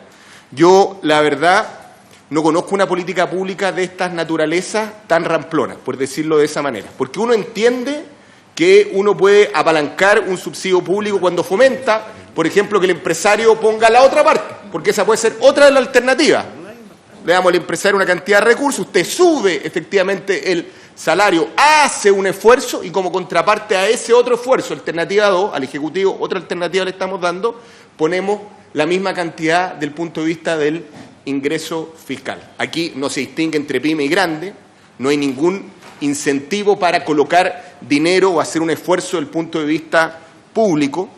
Yo, la verdad, no conozco una política pública de estas naturalezas tan ramplona, por decirlo de esa manera, porque uno entiende que uno puede apalancar un subsidio público cuando fomenta, por ejemplo, que el empresario ponga la otra parte, porque esa puede ser otra de las alternativas. Le damos al empresario una cantidad de recursos, usted sube efectivamente el salario, hace un esfuerzo y como contraparte a ese otro esfuerzo, alternativa 2, al Ejecutivo, otra alternativa le estamos dando, ponemos la misma cantidad del punto de vista del ingreso fiscal. Aquí no se distingue entre pyme y grande, no hay ningún incentivo para colocar dinero o hacer un esfuerzo desde el punto de vista público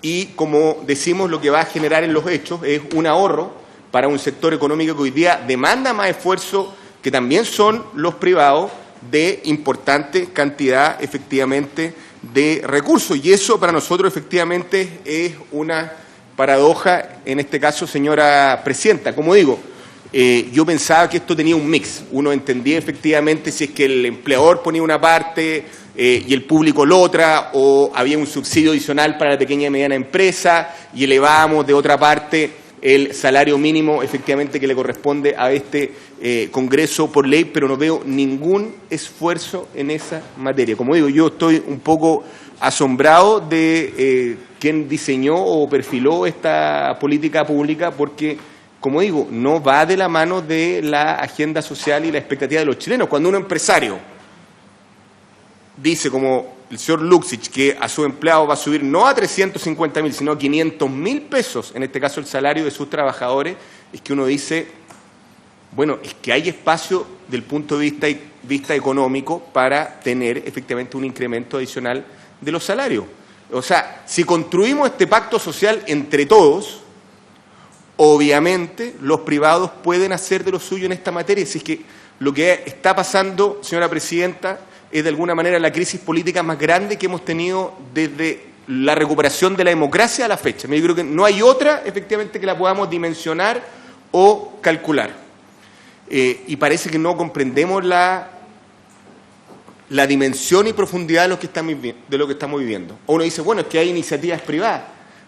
y, como decimos, lo que va a generar en los hechos es un ahorro para un sector económico que hoy día demanda más esfuerzo, que también son los privados, de importante cantidad, efectivamente, de recursos. Y eso para nosotros, efectivamente, es una paradoja, en este caso, señora Presidenta. Como digo, yo pensaba que esto tenía un mix. Uno entendía, efectivamente, si es que el empleador ponía una parte y el público la otra, o había un subsidio adicional para la pequeña y mediana empresa y elevábamos de otra parte el salario mínimo efectivamente que le corresponde a este Congreso por ley, pero no veo ningún esfuerzo en esa materia. Como digo, yo estoy un poco asombrado de quién diseñó o perfiló esta política pública porque, como digo, no va de la mano de la agenda social y la expectativa de los chilenos. Cuando un empresario dice, como el señor Luksich, que a su empleado va a subir no a 350.000, sino a 500.000 pesos, en este caso el salario de sus trabajadores, es que uno dice, bueno, es que hay espacio del punto de vista económico para tener efectivamente un incremento adicional de los salarios. O sea, si construimos este pacto social entre todos, obviamente los privados pueden hacer de lo suyo en esta materia. Si es que lo que está pasando, señora Presidenta, es de alguna manera la crisis política más grande que hemos tenido desde la recuperación de la democracia a la fecha. Yo creo que no hay otra, efectivamente, que la podamos dimensionar o calcular. Y parece que no comprendemos la dimensión y profundidad de lo que estamos viviendo. O uno dice, bueno, es que hay iniciativas privadas,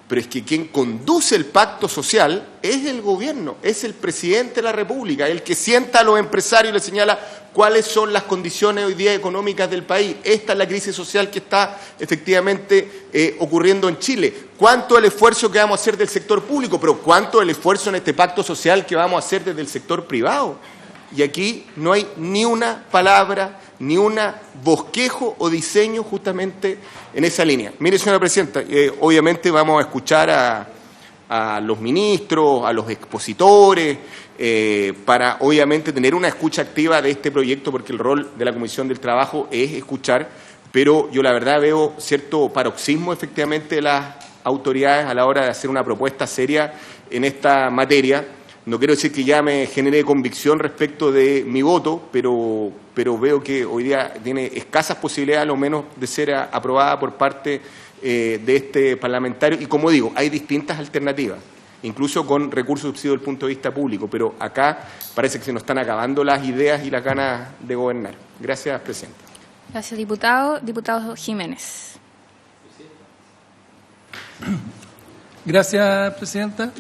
pero es que quien conduce el pacto social es el gobierno, es el presidente de la República, el que sienta a los empresarios y les señala cuáles son las condiciones hoy día económicas del país. Esta es la crisis social que está efectivamente ocurriendo en Chile. ¿Cuánto es el esfuerzo que vamos a hacer del sector público? Pero ¿cuánto es el esfuerzo en este pacto social que vamos a hacer desde el sector privado? Y aquí no hay ni una palabra, ni un bosquejo o diseño justamente en esa línea. Mire, señora Presidenta, obviamente vamos a escuchar a los ministros, a los expositores, para obviamente tener una escucha activa de este proyecto, porque el rol de la Comisión del Trabajo es escuchar, pero yo la verdad veo cierto paroxismo efectivamente de las autoridades a la hora de hacer una propuesta seria en esta materia. No quiero decir que ya me genere convicción respecto de mi voto, pero veo que hoy día tiene escasas posibilidades, a lo menos, de ser aprobada por parte de este parlamentario. Y como digo, hay distintas alternativas, incluso con recursos subsidios desde el punto de vista público, pero acá parece que se nos están acabando las ideas y las ganas de gobernar. Gracias, presidente. Gracias, diputado. Diputado Jiménez. Gracias, presidenta.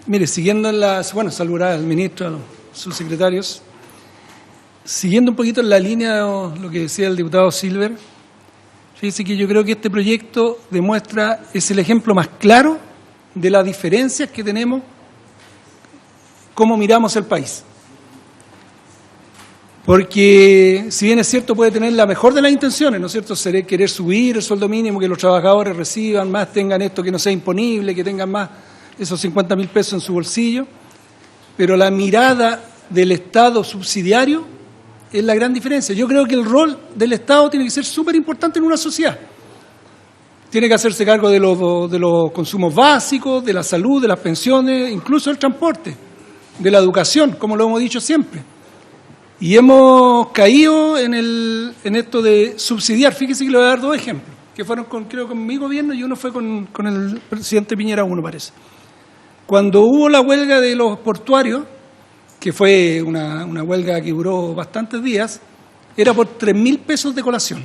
Mire, siguiendo saludar al ministro, a los subsecretarios, siguiendo un poquito en la línea de lo que decía el diputado Silver, fíjese que yo creo que este proyecto es el ejemplo más claro de las diferencias que tenemos, cómo miramos el país. Porque, si bien es cierto, puede tener la mejor de las intenciones, ¿no es cierto?, querer subir el sueldo mínimo, que los trabajadores reciban más, tengan esto que no sea imponible, que tengan más esos 50.000 pesos en su bolsillo, pero la mirada del Estado subsidiario es la gran diferencia. Yo creo que el rol del Estado tiene que ser súper importante en una sociedad. Tiene que hacerse cargo de los consumos básicos, de la salud, de las pensiones, incluso del transporte, de la educación, como lo hemos dicho siempre. Y hemos caído en esto de subsidiar. Fíjese que le voy a dar dos ejemplos, que fueron creo con mi gobierno y uno fue con el presidente Piñera, parece. Cuando hubo la huelga de los portuarios, que fue una huelga que duró bastantes días, era por 3.000 pesos de colación.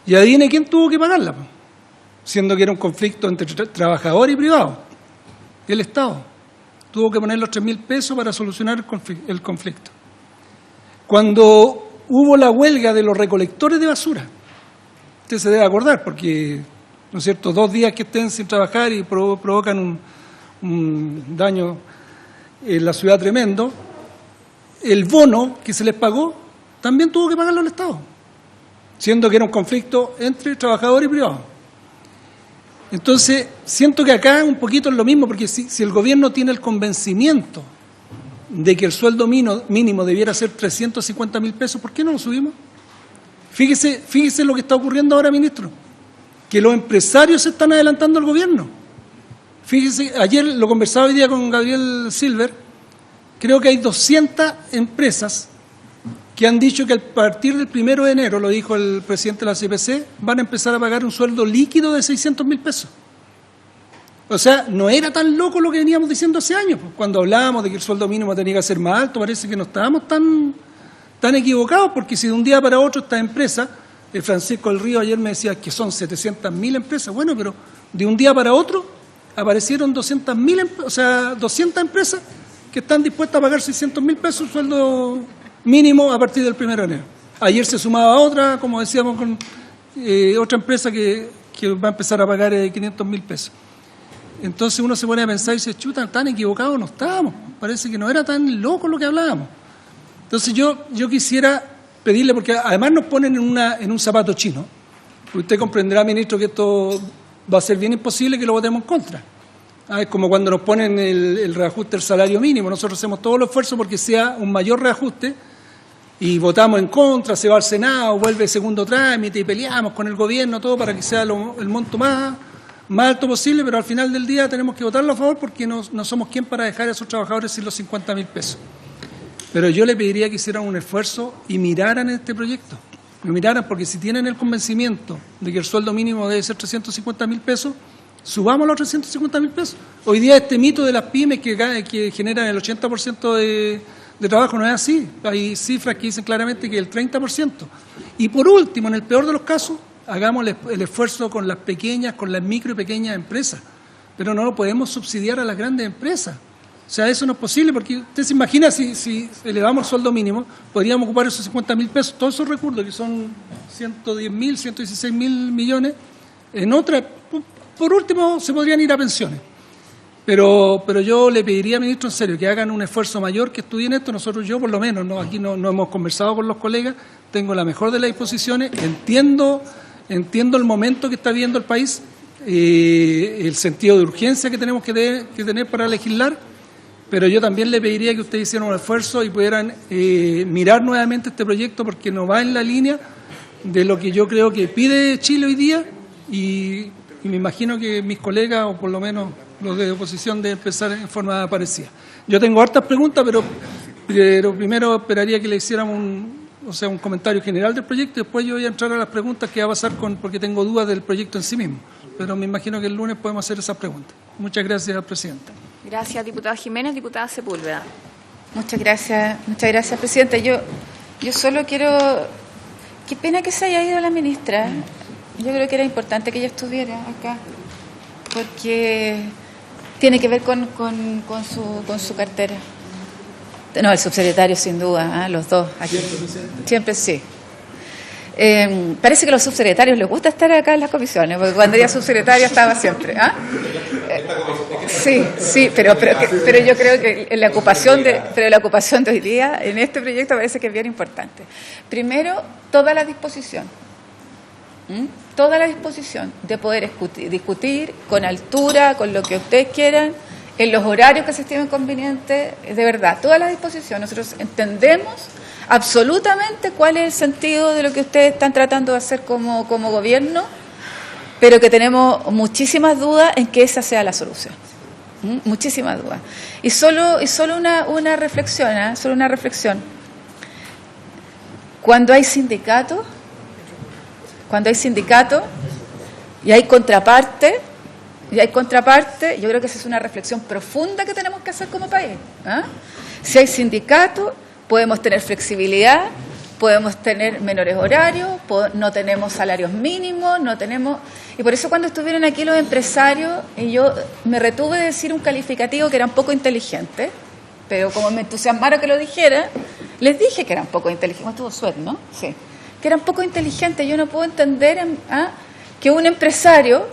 Y adivine quién tuvo que pagarla, siendo que era un conflicto entre trabajador y privado. El Estado tuvo que poner los 3.000 pesos para solucionar el conflicto. Cuando hubo la huelga de los recolectores de basura, usted se debe acordar, porque, ¿no es cierto?, 2 días que estén sin trabajar y provocan un daño en la ciudad tremendo, el bono que se les pagó también tuvo que pagarlo el Estado, siendo que era un conflicto entre trabajador y privado. Entonces, siento que acá un poquito es lo mismo, porque si el gobierno tiene el convencimiento de que el sueldo mínimo debiera ser 350.000 pesos, ¿por qué no lo subimos? Fíjese lo que está ocurriendo ahora, ministro, que los empresarios se están adelantando al gobierno. Fíjese, ayer lo conversaba hoy día con Gabriel Silver, creo que hay 200 empresas que han dicho que a partir del 1 de enero, lo dijo el presidente de la CPC, van a empezar a pagar un sueldo líquido de 600.000 pesos. O sea, no era tan loco lo que veníamos diciendo hace años. Cuando hablábamos de que el sueldo mínimo tenía que ser más alto, parece que no estábamos tan equivocados, porque si de un día para otro esta empresa, Francisco del Río ayer me decía que son 700.000 empresas, bueno, pero de un día para otro aparecieron 200 empresas que están dispuestas a pagar 600.000 pesos sueldo mínimo a partir del 1 de enero. Ayer se sumaba otra, como decíamos, con otra empresa que va a empezar a pagar 500.000 pesos. Entonces uno se pone a pensar y dice, chuta, tan equivocados no estábamos, parece que no era tan loco lo que hablábamos. Entonces yo quisiera pedirle, porque además nos ponen en un zapato chino. Usted comprenderá, ministro, que esto va a ser bien imposible que lo votemos en contra. Es como cuando nos ponen el reajuste del salario mínimo. Nosotros hacemos todo el esfuerzo porque sea un mayor reajuste y votamos en contra, se va al Senado, vuelve segundo trámite y peleamos con el gobierno, todo para que sea el monto más alto posible, pero al final del día tenemos que votarlo a favor porque no somos quien para dejar a esos trabajadores sin los 50.000 pesos. Pero yo le pediría que hicieran un esfuerzo y miraran este proyecto. Lo miraran, porque si tienen el convencimiento de que el sueldo mínimo debe ser 350.000 pesos, subamos los 350.000 pesos. Hoy día este mito de las pymes que generan el 80% de trabajo no es así. Hay cifras que dicen claramente que el 30%. Y por último, en el peor de los casos, hagamos el esfuerzo con las pequeñas, con las micro y pequeñas empresas. Pero no lo podemos subsidiar a las grandes empresas. O sea, eso no es posible, porque usted se imagina si elevamos el sueldo mínimo, podríamos ocupar esos 50.000 pesos, todos esos recursos, que son 110.000, 116.000 millones, en otra, por último, se podrían ir a pensiones. Pero yo le pediría, ministro, en serio, que hagan un esfuerzo mayor, que estudien esto. Yo por lo menos, aquí no hemos conversado con los colegas, tengo la mejor de las disposiciones, entiendo el momento que está viviendo el país, el sentido de urgencia que tenemos que tener para legislar. Pero yo también le pediría que ustedes hicieran un esfuerzo y pudieran mirar nuevamente este proyecto, porque no va en la línea de lo que yo creo que pide Chile hoy día, y me imagino que mis colegas, o por lo menos los de oposición de empezar en forma parecida. Yo tengo hartas preguntas, pero primero esperaría que le hiciéramos un comentario general del proyecto y después yo voy a entrar a las preguntas que va a pasar porque tengo dudas del proyecto en sí mismo. Pero me imagino que el lunes podemos hacer esas preguntas. Muchas gracias, Presidenta. Gracias, diputada Jiménez. Diputada Sepúlveda. Muchas gracias, Presidenta. Yo solo quiero... Qué pena que se haya ido la ministra. Yo creo que era importante que ella estuviera acá, porque tiene que ver con su cartera. No, el subsecretario sin duda, los dos. Aquí. Siempre sí. Parece que a los subsecretarios les gusta estar acá en las comisiones, porque cuando ella subsecretaria estaba siempre. Sí, pero yo creo que la ocupación de hoy día en este proyecto parece que es bien importante. Primero, toda la disposición de poder discutir con altura, con lo que ustedes quieran, en los horarios que se estimen convenientes, de verdad, toda la disposición. Nosotros entendemos absolutamente cuál es el sentido de lo que ustedes están tratando de hacer como gobierno, pero que tenemos muchísimas dudas en que esa sea la solución. Muchísimas dudas. Y solo una reflexión, solo una reflexión. Cuando hay sindicatos y hay contraparte, yo creo que esa es una reflexión profunda que tenemos que hacer como país. Si hay sindicatos, podemos tener flexibilidad, podemos tener menores horarios, no tenemos salarios mínimos, y por eso cuando estuvieron aquí los empresarios, y yo me retuve de decir un calificativo que era un poco inteligente, pero como me entusiasmaron que lo dijera, les dije que eran poco inteligentes. Tuvo suerte, ¿no? Sí. Que eran poco inteligentes. Yo no puedo entender que un empresario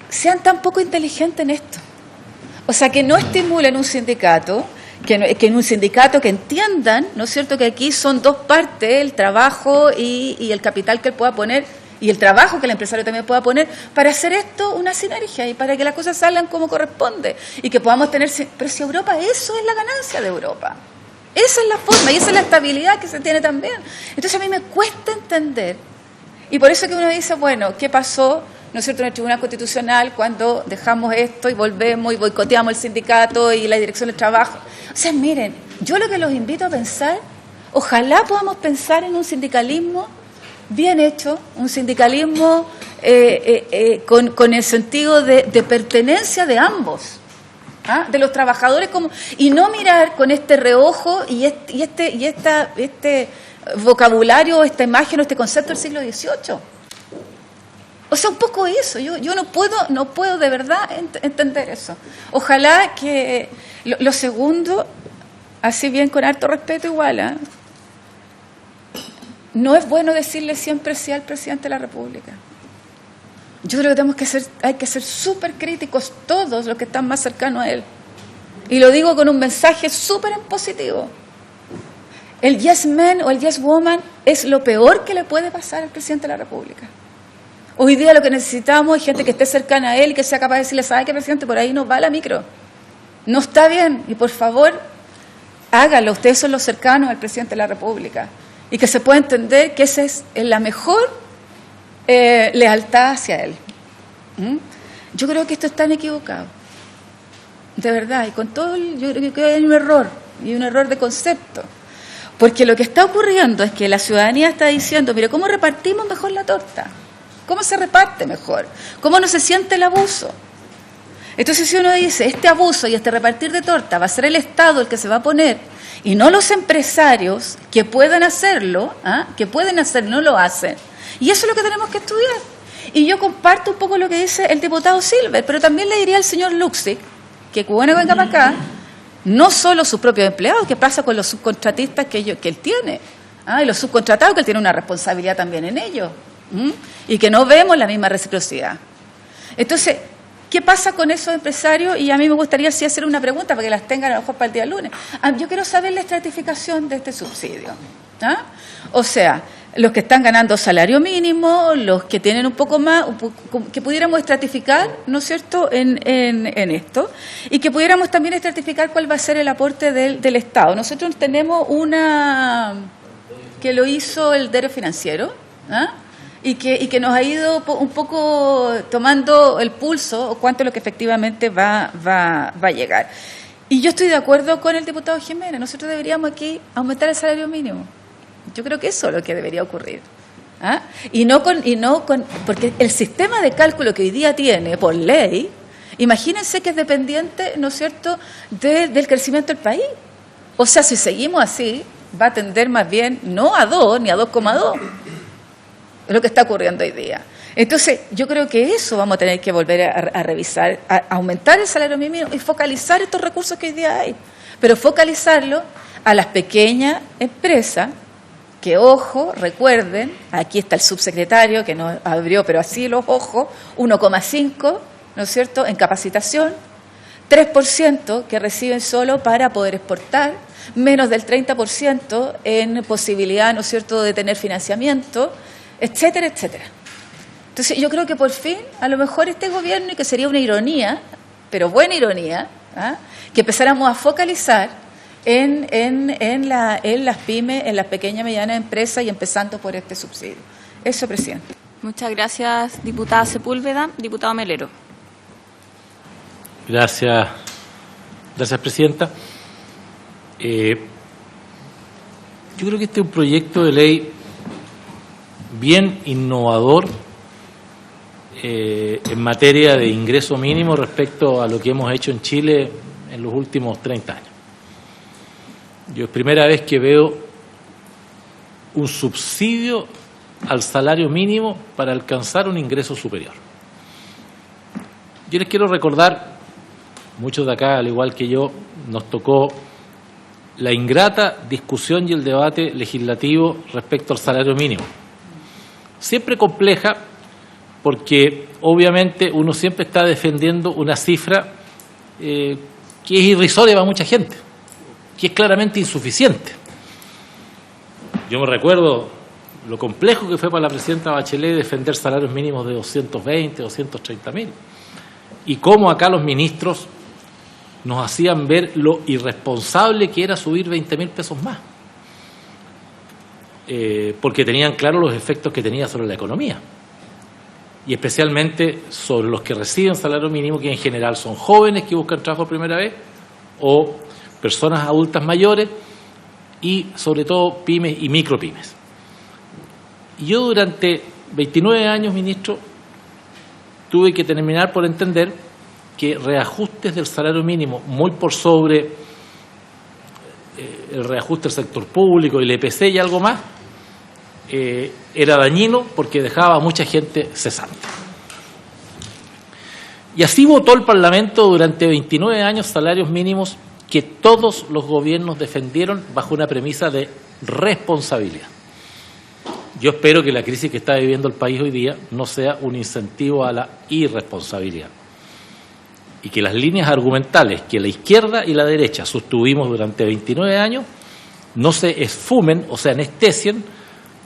sean tan poco inteligentes en esto. O sea, que no estimulen un sindicato, que en un sindicato que entiendan, ¿no es cierto?, que aquí son dos partes, el trabajo y el capital que él pueda poner, y el trabajo que el empresario también pueda poner, para hacer esto una sinergia y para que las cosas salgan como corresponde y que podamos tener... Pero si Europa, eso es la ganancia de Europa. Esa es la forma y esa es la estabilidad que se tiene también. Entonces a mí me cuesta entender, y por eso que uno dice, bueno, ¿qué pasó, no es cierto, en el Tribunal Constitucional cuando dejamos esto y volvemos y boicoteamos el sindicato y la dirección del trabajo? O sea, miren, yo lo que los invito a pensar, ojalá podamos pensar en un sindicalismo bien hecho, un sindicalismo con el sentido de pertenencia de ambos, de los trabajadores, y no mirar con este reojo y este vocabulario, esta imagen o este concepto del siglo XVIII. O sea, un poco eso. Yo no puedo de verdad entender eso. Ojalá que lo segundo, así bien con harto respeto igual, no es bueno decirle siempre sí al presidente de la República. Yo creo que hay que ser súper críticos todos los que están más cercanos a él. Y lo digo con un mensaje súper positivo. El yes man o el yes woman es lo peor que le puede pasar al presidente de la República. Hoy día lo que necesitamos es gente que esté cercana a él y que sea capaz de decirle, ¿sabe qué, presidente? Por ahí nos va la micro. No está bien. Y por favor, hágalo. Ustedes son los cercanos al presidente de la República. Y que se pueda entender que esa es la mejor lealtad hacia él. Yo creo que esto está equivocado. De verdad. Y con todo, yo creo que hay un error. Y un error de concepto. Porque lo que está ocurriendo es que la ciudadanía está diciendo, mire, ¿cómo repartimos mejor la torta? ¿Cómo se reparte mejor? ¿Cómo no se siente el abuso? Entonces, si uno dice, este abuso y este repartir de torta va a ser el Estado el que se va a poner, y no los empresarios que puedan hacerlo, no lo hacen. Y eso es lo que tenemos que estudiar. Y yo comparto un poco lo que dice el diputado Silver, pero también le diría al señor Luxic, que bueno venga para acá, no solo sus propios empleados, ¿qué pasa con los subcontratistas que él tiene? Y los subcontratados, que él tiene una responsabilidad también en ello. Y que no vemos la misma reciprocidad. Entonces, ¿qué pasa con esos empresarios? Y a mí me gustaría sí hacer una pregunta para que las tengan a lo mejor para el día lunes. Yo quiero saber la estratificación de este subsidio. O sea, los que están ganando salario mínimo, los que tienen un poco más, que pudiéramos estratificar, ¿no es cierto?, en esto, y que pudiéramos también estratificar cuál va a ser el aporte del Estado. Nosotros tenemos una que lo hizo el diario financiero, y que nos ha ido un poco tomando el pulso o cuánto es lo que efectivamente va a llegar. Y yo estoy de acuerdo con el diputado Jiménez. Nosotros deberíamos aquí aumentar el salario mínimo. Yo creo que eso es lo que debería ocurrir. ¿Ah? Y no con porque el sistema de cálculo que hoy día tiene por ley, imagínense que es dependiente, ¿no es cierto?, del crecimiento del país. O sea, si seguimos así, va a tender más bien no a 2 ni a 2,2. Es lo que está ocurriendo hoy día. Entonces, yo creo que eso vamos a tener que volver a revisar, a aumentar el salario mínimo y focalizar estos recursos que hoy día hay. Pero focalizarlo a las pequeñas empresas, que, ojo, recuerden, aquí está el subsecretario que nos abrió, pero así los ojos, 1,5, ¿no es cierto?, en capacitación, 3% que reciben solo para poder exportar, menos del 30% en posibilidad, ¿no es cierto?, de tener financiamiento, etcétera, etcétera. Entonces, yo creo que por fin, a lo mejor este gobierno, y que sería una ironía, pero buena ironía, ¿ah?, que empezáramos a focalizar en las pymes, en las pequeñas y medianas empresas y empezando por este subsidio. Eso, presidente. Muchas gracias, diputada Sepúlveda. Diputado Melero. Gracias, presidenta. Yo creo que este es un proyecto de ley bien innovador en materia de ingreso mínimo respecto a lo que hemos hecho en Chile en los últimos 30 años. Yo es primera vez que veo un subsidio al salario mínimo para alcanzar un ingreso superior. Yo les quiero recordar, muchos de acá, al igual que yo, nos tocó la ingrata discusión y el debate legislativo respecto al salario mínimo. Siempre compleja, porque obviamente uno siempre está defendiendo una cifra que es irrisoria para mucha gente, que es claramente insuficiente. Yo me recuerdo lo complejo que fue para la presidenta Bachelet defender salarios mínimos de 220, 230.000, y cómo acá los ministros nos hacían ver lo irresponsable que era subir 20.000 pesos más, porque tenían claro los efectos que tenía sobre la economía, y especialmente sobre los que reciben salario mínimo, que en general son jóvenes que buscan trabajo por primera vez, o personas adultas mayores, y sobre todo pymes y micropymes. Y yo durante 29 años, ministro, tuve que terminar por entender que reajustes del salario mínimo muy por sobre el reajuste del sector público, el EPC y algo más, era dañino porque dejaba a mucha gente cesante. Y así votó el Parlamento durante 29 años salarios mínimos que todos los gobiernos defendieron bajo una premisa de responsabilidad. Yo espero que la crisis que está viviendo el país hoy día no sea un incentivo a la irresponsabilidad, y que las líneas argumentales que la izquierda y la derecha sostuvimos durante 29 años no se esfumen o se anestesien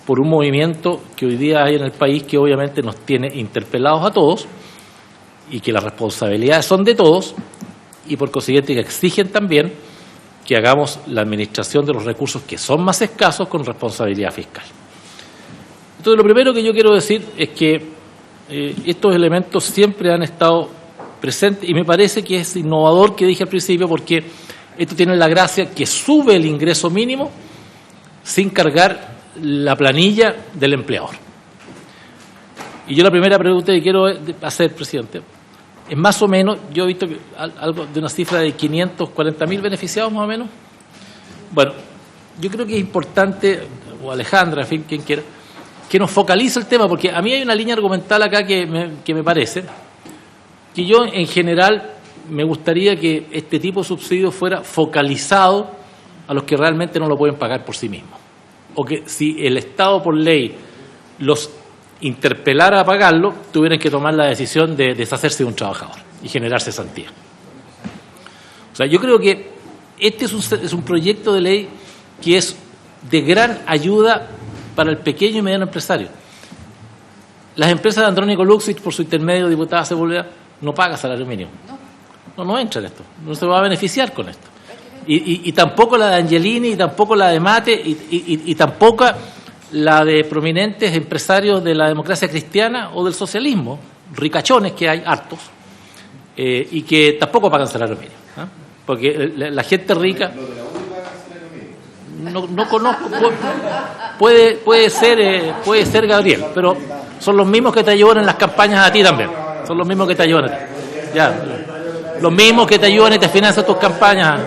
por un movimiento que hoy día hay en el país, que obviamente nos tiene interpelados a todos, y que las responsabilidades son de todos, y por consiguiente que exigen también que hagamos la administración de los recursos que son más escasos con responsabilidad fiscal. Entonces, lo primero que yo quiero decir es que estos elementos siempre han estado presentes, y me parece que es innovador, que dije al principio, porque esto tiene la gracia que sube el ingreso mínimo sin cargar la planilla del empleador. Y yo la primera pregunta que quiero hacer, presidente, es más o menos, yo he visto que algo de una cifra de 540.000 beneficiados más o menos. Bueno, yo creo que es importante, o Alejandra, en fin, quien quiera, que nos focalice el tema, porque a mí hay una línea argumental acá que me parece que yo en general me gustaría que este tipo de subsidio fuera focalizado a los que realmente no lo pueden pagar por sí mismos, o que si el Estado por ley los interpelara a pagarlo, tuvieran que tomar la decisión de deshacerse de un trabajador y generar cesantía. O sea, yo creo que este es un proyecto de ley que es de gran ayuda para el pequeño y mediano empresario. Las empresas de Andrónico Luxich, por su intermedio, diputada Sepúlveda, no paga salario mínimo. No entra en esto. No se va a beneficiar con esto. Y tampoco la de Angelini, y tampoco la de Mate, y tampoco la de prominentes empresarios de la democracia cristiana o del socialismo, ricachones que hay hartos, y que tampoco pagan salario mínimo, ¿ah? Porque la gente rica... No conozco, puede ser Gabriel, pero son los mismos que te ayudan en las campañas a ti también, son los mismos que te ayudan a ti. Ya, los mismos que te ayudan y te financian tus campañas.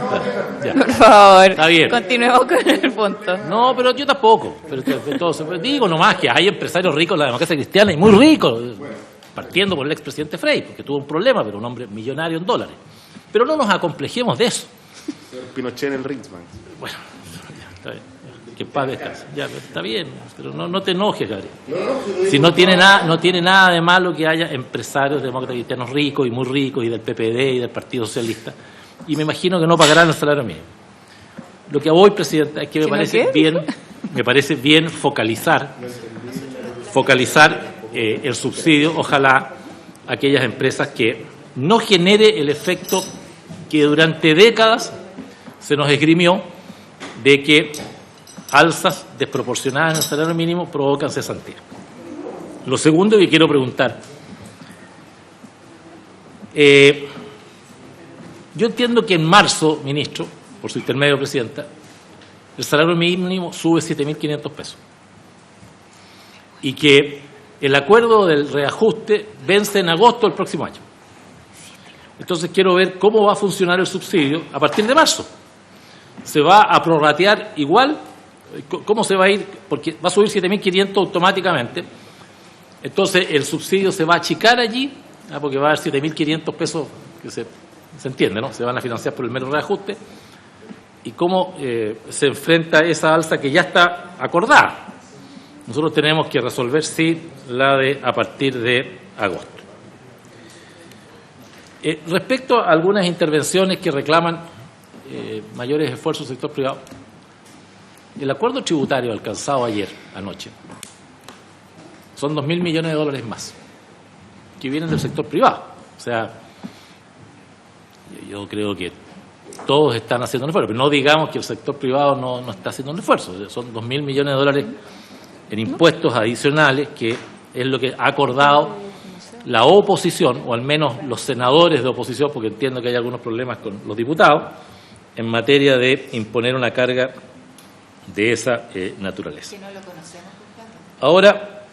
Ya. Por favor, está bien. Continuemos con el punto. No, pero yo tampoco. Pero digo nomás que hay empresarios ricos en la democracia cristiana y muy ricos, partiendo por el expresidente Frey, porque tuvo un problema, pero un hombre millonario en dólares. Pero no nos acomplejemos de eso. Pinochet en el Ritzman. Bueno, ya, está bien. Que pague descanse. Ya, está bien, pero no te enojes, Gabriel. Si no tiene nada de malo que haya empresarios demócratas cristianos ricos y muy ricos, y del PPD y del Partido Socialista, y me imagino que no pagarán el salario mínimo. Lo que a voy, Presidenta, es que me parece bien focalizar el subsidio, ojalá aquellas empresas que no genere el efecto que durante décadas se nos esgrimió de que alzas desproporcionadas en el salario mínimo provocan cesantía. Lo segundo que quiero preguntar, yo entiendo que en marzo, ministro, por su intermedio, Presidenta, el salario mínimo sube 7.500 pesos y que el acuerdo del reajuste vence en agosto del próximo año. Entonces quiero ver cómo va a funcionar el subsidio a partir de marzo. ¿Se va a prorratear igual? ¿Cómo se va a ir? Porque va a subir 7.500 automáticamente. Entonces el subsidio se va a achicar allí, porque va a haber 7.500 pesos que se entiende, ¿no? Se van a financiar por el mero reajuste. ¿Y cómo se enfrenta esa alza que ya está acordada? Nosotros tenemos que resolver, sí, la de a partir de agosto. Respecto a algunas intervenciones que reclaman mayores esfuerzos del sector privado, el acuerdo tributario alcanzado anoche, son 2.000 millones de dólares más, que vienen del sector privado. O sea, yo creo que todos están haciendo un esfuerzo, pero no digamos que el sector privado no está haciendo un esfuerzo. Son 2.000 millones de dólares en impuestos adicionales, que es lo que ha acordado la oposición, o al menos los senadores de oposición, porque entiendo que hay algunos problemas con los diputados, en materia de imponer una carga de esa naturaleza. Ahora,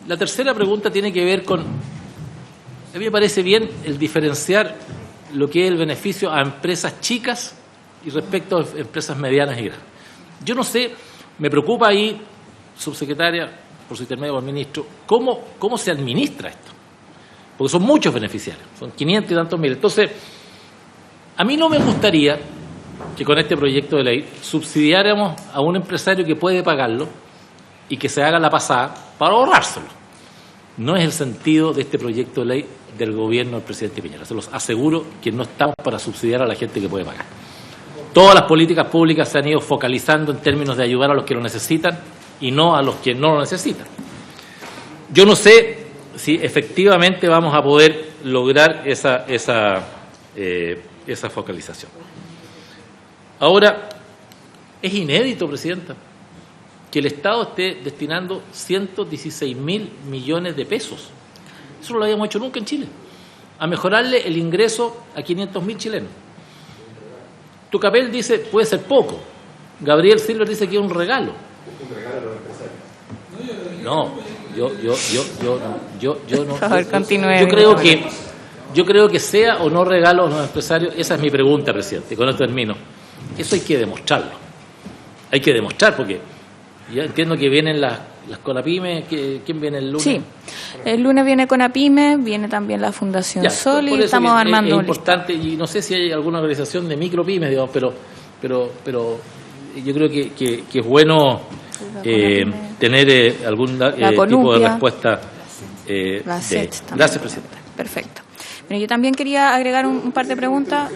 la tercera pregunta tiene que ver con, a mí me parece bien el diferenciar lo que es el beneficio a empresas chicas y respecto a empresas medianas y grandes. Yo no sé, me preocupa ahí, subsecretaria, por su intermedio por el ministro, cómo se administra esto. Porque son muchos beneficiarios, son 500 y tantos mil. Entonces, a mí no me gustaría que con este proyecto de ley subsidiáramos a un empresario que puede pagarlo y que se haga la pasada para ahorrárselo. No es el sentido de este proyecto de ley del gobierno del presidente Piñera. Se los aseguro que no estamos para subsidiar a la gente que puede pagar. Todas las políticas públicas se han ido focalizando en términos de ayudar a los que lo necesitan y no a los que no lo necesitan. Yo no sé si efectivamente vamos a poder lograr esa focalización. Ahora, es inédito, Presidenta, que el Estado esté destinando 116.000 millones de pesos. Eso no lo habíamos hecho nunca en Chile. A mejorarle el ingreso a 500.000 chilenos. Tucapel dice, puede ser poco. Gabriel Silver dice que es un regalo. No, yo no. Por favor, continúe. Yo creo que sea o no regalo a los empresarios, esa es mi pregunta, Presidente, con esto termino. Eso hay que demostrarlo. Hay que demostrar, porque ya entiendo que vienen las CONAPYME. ¿Quién viene el lunes? Sí, el lunes viene CONAPYME, viene también la Fundación Sol y estamos armando es importante, y no sé si hay alguna organización de micropymes, digamos, pero yo creo que es bueno tener algún tipo de respuesta. Gracias, Presidenta. Perfecto. Bueno, yo también quería agregar un par de preguntas.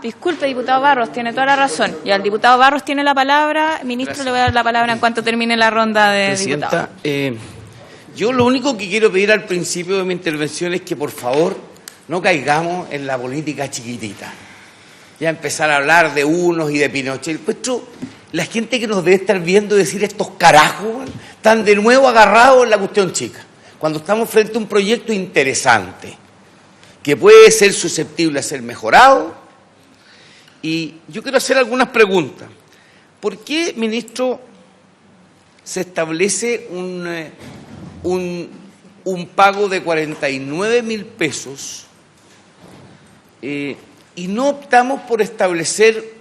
Disculpe, diputado Barros, tiene toda la razón. Ya el diputado Barros tiene la palabra. Ministro, gracias. Le voy a dar la palabra en cuanto termine la ronda de diputados. Yo lo único que quiero pedir al principio de mi intervención es que por favor no caigamos en la política chiquitita. ya empezar a hablar de unos y de Pinochet. Pues la gente que nos debe estar viendo decir estos carajos están de nuevo agarrados en la cuestión chica, cuando estamos frente a un proyecto interesante que puede ser susceptible a ser mejorado. Y yo quiero hacer algunas preguntas. ¿Por qué, ministro, se establece un pago de 49.000 pesos y no optamos por establecer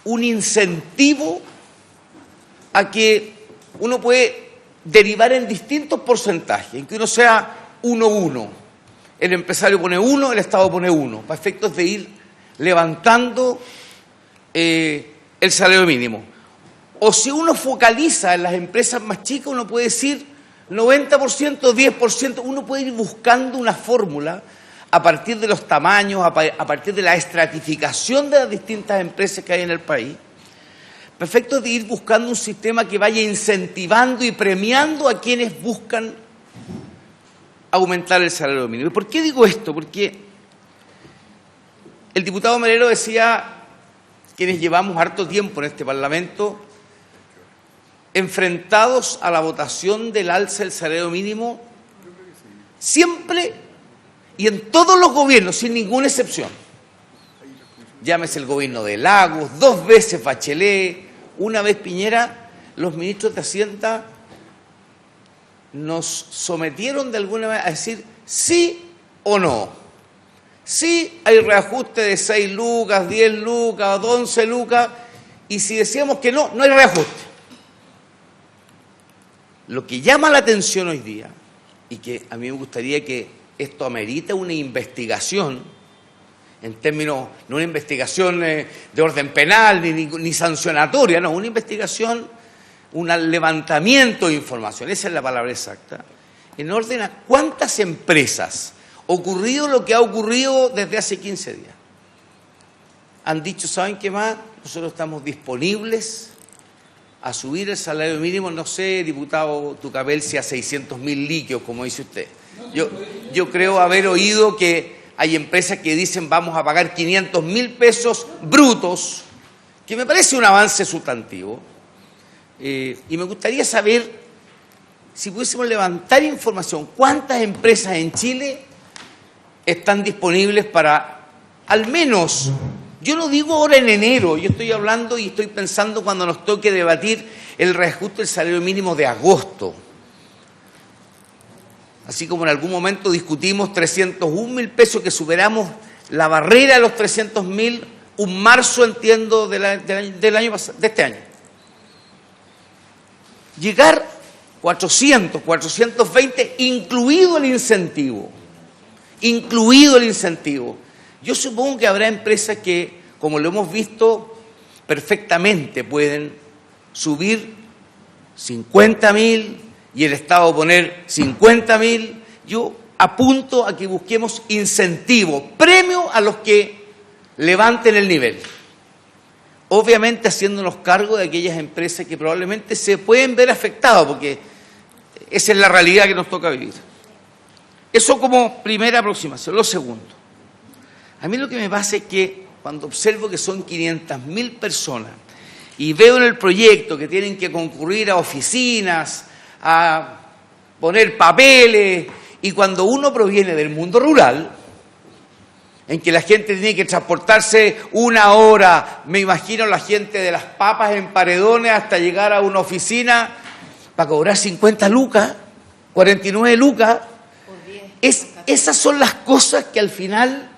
un incentivo a que uno puede derivar en distintos porcentajes, en que uno sea 1-1? El empresario pone 1, el Estado pone 1, para efectos de ir levantando el salario mínimo. O si uno focaliza en las empresas más chicas, uno puede decir 90%, 10%, uno puede ir buscando una fórmula a partir de los tamaños, a partir de la estratificación de las distintas empresas que hay en el país, perfecto, de ir buscando un sistema que vaya incentivando y premiando a quienes buscan aumentar el salario mínimo. ¿Y por qué digo esto? Porque el diputado Melero decía, quienes llevamos harto tiempo en este Parlamento, enfrentados a la votación del alza del salario mínimo, siempre y en todos los gobiernos, sin ninguna excepción. Llámese el gobierno de Lagos, 2 veces Bachelet, una vez Piñera, los ministros de Hacienda nos sometieron de alguna manera a decir sí o no. Sí hay reajuste de 6 lucas, 10 lucas, 11 lucas, y si decíamos que no, no hay reajuste. Lo que llama la atención hoy día, y que a mí me gustaría que esto amerita una investigación, en términos, no una investigación de orden penal ni sancionatoria, no, una investigación, un levantamiento de información, esa es la palabra exacta, en orden a cuántas empresas ocurrido lo que ha ocurrido desde hace 15 días. Han dicho, ¿saben qué más? Nosotros estamos disponibles a subir el salario mínimo, no sé, diputado Tucapel, si a 600.000 líquidos, como dice usted. Yo creo haber oído que hay empresas que dicen vamos a pagar 500.000 pesos brutos, que me parece un avance sustantivo. Y me gustaría saber, si pudiésemos levantar información, cuántas empresas en Chile están disponibles para, al menos, yo no digo ahora en enero, yo estoy hablando y estoy pensando cuando nos toque debatir el reajuste del salario mínimo de agosto. Así como en algún momento discutimos 301.000 pesos, que superamos la barrera de los 300.000, un marzo, entiendo, del año pasado, de este año. Llegar 400, 420, incluido el incentivo. Incluido el incentivo. Yo supongo que habrá empresas que, como lo hemos visto, perfectamente pueden subir 50.000 y el Estado poner 50.000. Yo apunto a que busquemos incentivos, premio a los que levanten el nivel. Obviamente haciéndonos cargo de aquellas empresas que probablemente se pueden ver afectadas, porque esa es la realidad que nos toca vivir. Eso como primera aproximación. Lo segundo, a mí lo que me pasa es que cuando observo que son 500.000 personas y veo en el proyecto que tienen que concurrir a oficinas, a poner papeles, y cuando uno proviene del mundo rural, en que la gente tiene que transportarse 1 hora, me imagino la gente de las papas en Paredones hasta llegar a una oficina para cobrar 50 lucas, 49 lucas, esas son las cosas que al final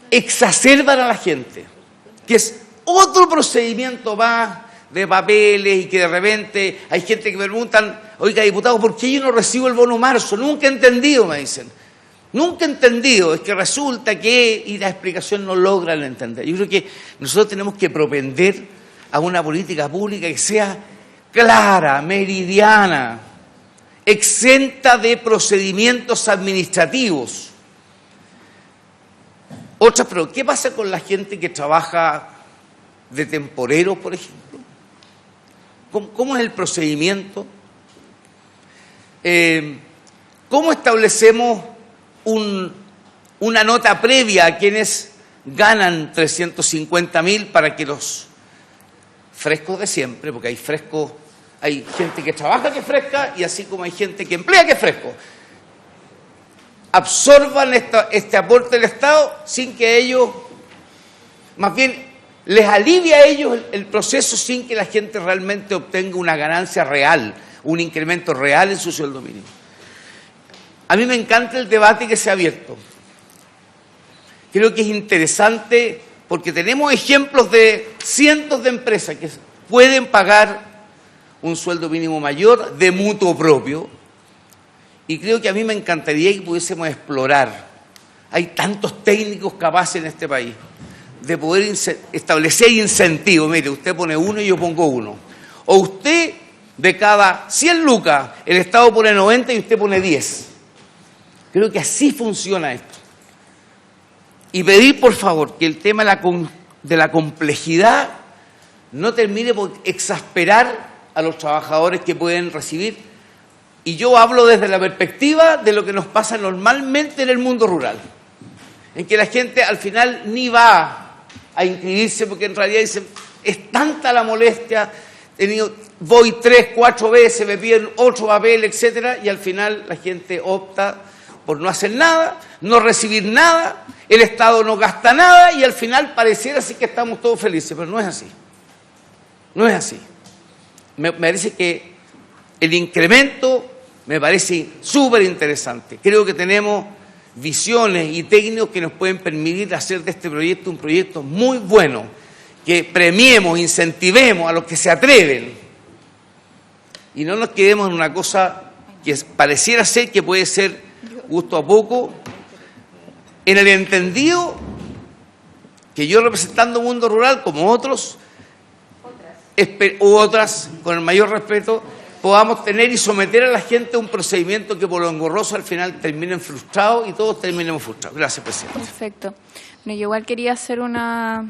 exacerban a la gente, que es otro procedimiento más de papeles, y que de repente hay gente que me preguntan, oiga, diputado, ¿por qué yo no recibo el bono marzo? Nunca he entendido, me dicen. Nunca he entendido, es que resulta que, y la explicación no logran entender. Yo creo que nosotros tenemos que propender a una política pública que sea clara, meridiana, exenta de procedimientos administrativos. Otra, pero ¿qué pasa con la gente que trabaja de temporeros, por ejemplo? ¿Cómo es el procedimiento? ¿Cómo establecemos una nota previa a quienes ganan 350.000 para que los frescos de siempre, porque hay frescos, hay gente que trabaja que es fresca y así como hay gente que emplea que es fresco, absorban este aporte del Estado sin que ellos, más bien les alivia a ellos el proceso sin que la gente realmente obtenga una ganancia real, un incremento real en su sueldo mínimo. A mí me encanta el debate que se ha abierto. Creo que es interesante porque tenemos ejemplos de cientos de empresas que pueden pagar un sueldo mínimo mayor de mutuo propio y creo que a mí me encantaría que pudiésemos explorar. Hay tantos técnicos capaces en este país de poder establecer incentivos. Mire, usted pone 1 y yo pongo 1. O usted, de cada 100 lucas, el Estado pone 90 y usted pone 10. Creo que así funciona esto. Y pedir, por favor, que el tema de la complejidad no termine por exasperar a los trabajadores que pueden recibir. Y yo hablo desde la perspectiva de lo que nos pasa normalmente en el mundo rural, en que la gente al final ni va a inscribirse porque en realidad dicen, es tanta la molestia, voy 3, 4 veces, me piden otro papel, etcétera, y al final la gente opta por no hacer nada, no recibir nada, el Estado no gasta nada y al final pareciera así que estamos todos felices, pero no es así. No es así. Me parece que el incremento me parece súper interesante. Creo que tenemos visiones y técnicos que nos pueden permitir hacer de este proyecto un proyecto muy bueno, que premiemos, incentivemos a los que se atreven y no nos quedemos en una cosa que pareciera ser que puede ser gusto a poco, en el entendido que yo representando mundo rural como otros, u otras, con el mayor respeto, podamos tener y someter a la gente a un procedimiento que por lo engorroso al final terminen frustrados y todos terminemos frustrados. Gracias, presidente. Perfecto. Bueno, yo igual quería hacer unas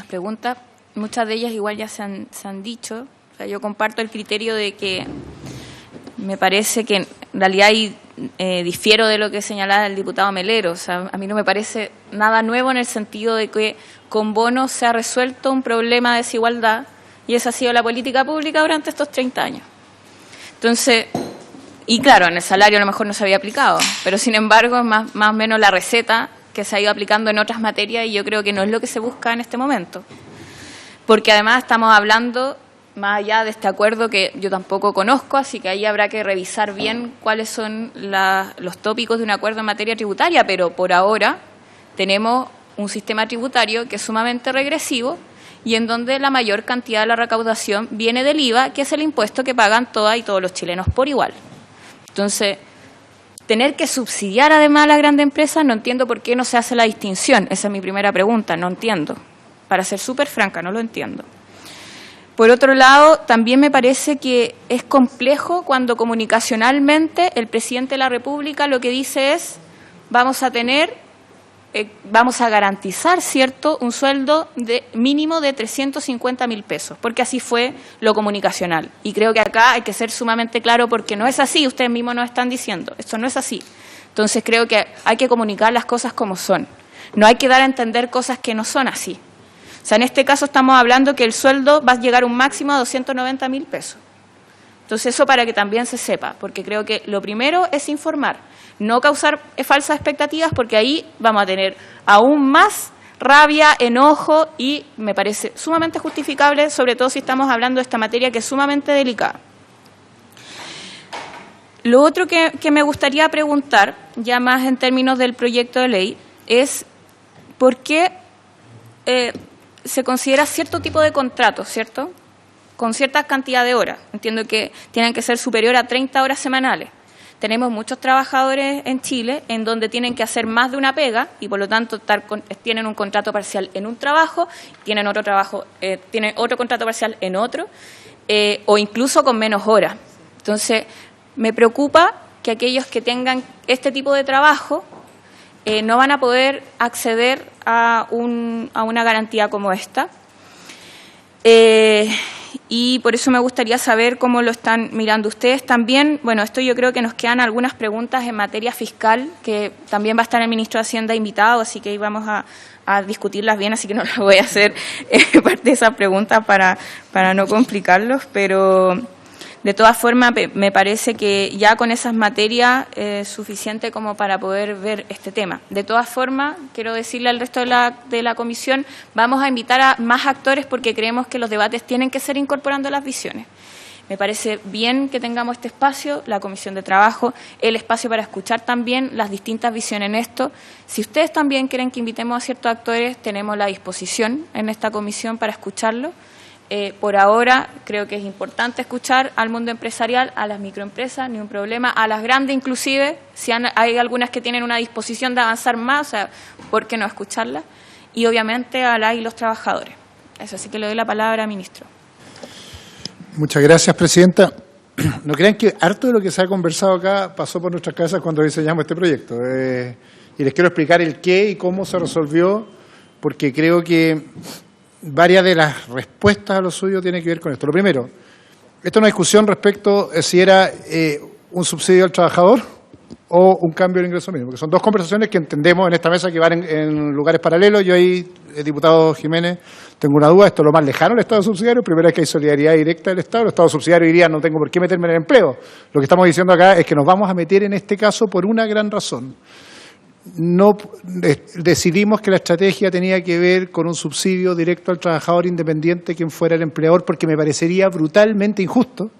preguntas. Muchas de ellas igual ya se han dicho. O sea, yo comparto el criterio de que me parece que en realidad difiero de lo que señalaba el diputado Melero. O sea, a mí no me parece nada nuevo en el sentido de que con bonos se ha resuelto un problema de desigualdad y esa ha sido la política pública durante estos 30 años. Entonces, y claro, en el salario a lo mejor no se había aplicado, pero sin embargo es más o menos la receta que se ha ido aplicando en otras materias y yo creo que no es lo que se busca en este momento. Porque además estamos hablando, más allá de este acuerdo que yo tampoco conozco, así que ahí habrá que revisar bien cuáles son los tópicos de un acuerdo en materia tributaria, pero por ahora tenemos un sistema tributario que es sumamente regresivo y en donde la mayor cantidad de la recaudación viene del IVA, que es el impuesto que pagan todas y todos los chilenos por igual. Entonces, tener que subsidiar además a las grandes empresas, no entiendo por qué no se hace la distinción. Esa es mi primera pregunta, no entiendo. Para ser súper franca, no lo entiendo. Por otro lado, también me parece que es complejo cuando comunicacionalmente el presidente de la República lo que dice es vamos a garantizar, ¿cierto?, un sueldo mínimo de 350.000 pesos, porque así fue lo comunicacional. Y creo que acá hay que ser sumamente claro porque no es así, ustedes mismos nos están diciendo, esto no es así. Entonces creo que hay que comunicar las cosas como son, no hay que dar a entender cosas que no son así. O sea, en este caso estamos hablando que el sueldo va a llegar a un máximo a 290.000 pesos. Entonces eso para que también se sepa, porque creo que lo primero es informar, no causar falsas expectativas, porque ahí vamos a tener aún más rabia, enojo y me parece sumamente justificable, sobre todo si estamos hablando de esta materia que es sumamente delicada. Lo otro que me gustaría preguntar, ya más en términos del proyecto de ley, es por qué se considera cierto tipo de contratos, ¿cierto?, con cierta cantidad de horas. Entiendo que tienen que ser superior a 30 horas semanales. Tenemos muchos trabajadores en Chile en donde tienen que hacer más de una pega y por lo tanto tienen un contrato parcial en un trabajo, tienen otro contrato parcial en otro, o incluso con menos horas. Entonces, me preocupa que aquellos que tengan este tipo de trabajo no van a poder acceder a una garantía como esta. y por eso me gustaría saber cómo lo están mirando ustedes. También, bueno, esto yo creo que nos quedan algunas preguntas en materia fiscal, que también va a estar el ministro de Hacienda invitado, así que ahí vamos a discutirlas bien, así que no las voy a hacer parte de esas preguntas para no complicarlos, pero de todas formas me parece que ya con esas materias es suficiente como para poder ver este tema. De todas formas, quiero decirle al resto de la comisión, vamos a invitar a más actores porque creemos que los debates tienen que ser incorporando las visiones. Me parece bien que tengamos este espacio, la Comisión de Trabajo, el espacio para escuchar también las distintas visiones en esto. Si ustedes también quieren que invitemos a ciertos actores, tenemos la disposición en esta comisión para escucharlo. Por ahora creo que es importante escuchar al mundo empresarial, a las microempresas, ni un problema, a las grandes inclusive, si hay algunas que tienen una disposición de avanzar más, o sea, ¿por qué no escucharlas? Y obviamente a las y los trabajadores. Eso, así que le doy la palabra, ministro. Muchas gracias, presidenta. No crean que harto de lo que se ha conversado acá pasó por nuestras casas cuando diseñamos este proyecto. Y les quiero explicar el qué y cómo se resolvió, porque creo que varias de las respuestas a lo suyo tienen que ver con esto. Lo primero, esta es una discusión respecto a si era un subsidio al trabajador o un cambio del ingreso mínimo, que son dos conversaciones que entendemos en esta mesa que van en lugares paralelos. Yo ahí, diputado Jiménez, tengo una duda. Esto es lo más lejano del Estado subsidiario. Primero es que hay solidaridad directa del Estado. El Estado subsidiario diría, no tengo por qué meterme en el empleo. Lo que estamos diciendo acá es que nos vamos a meter en este caso por una gran razón. No decidimos que la estrategia tenía que ver con un subsidio directo al trabajador independiente, quien fuera el empleador, porque me parecería brutalmente injusto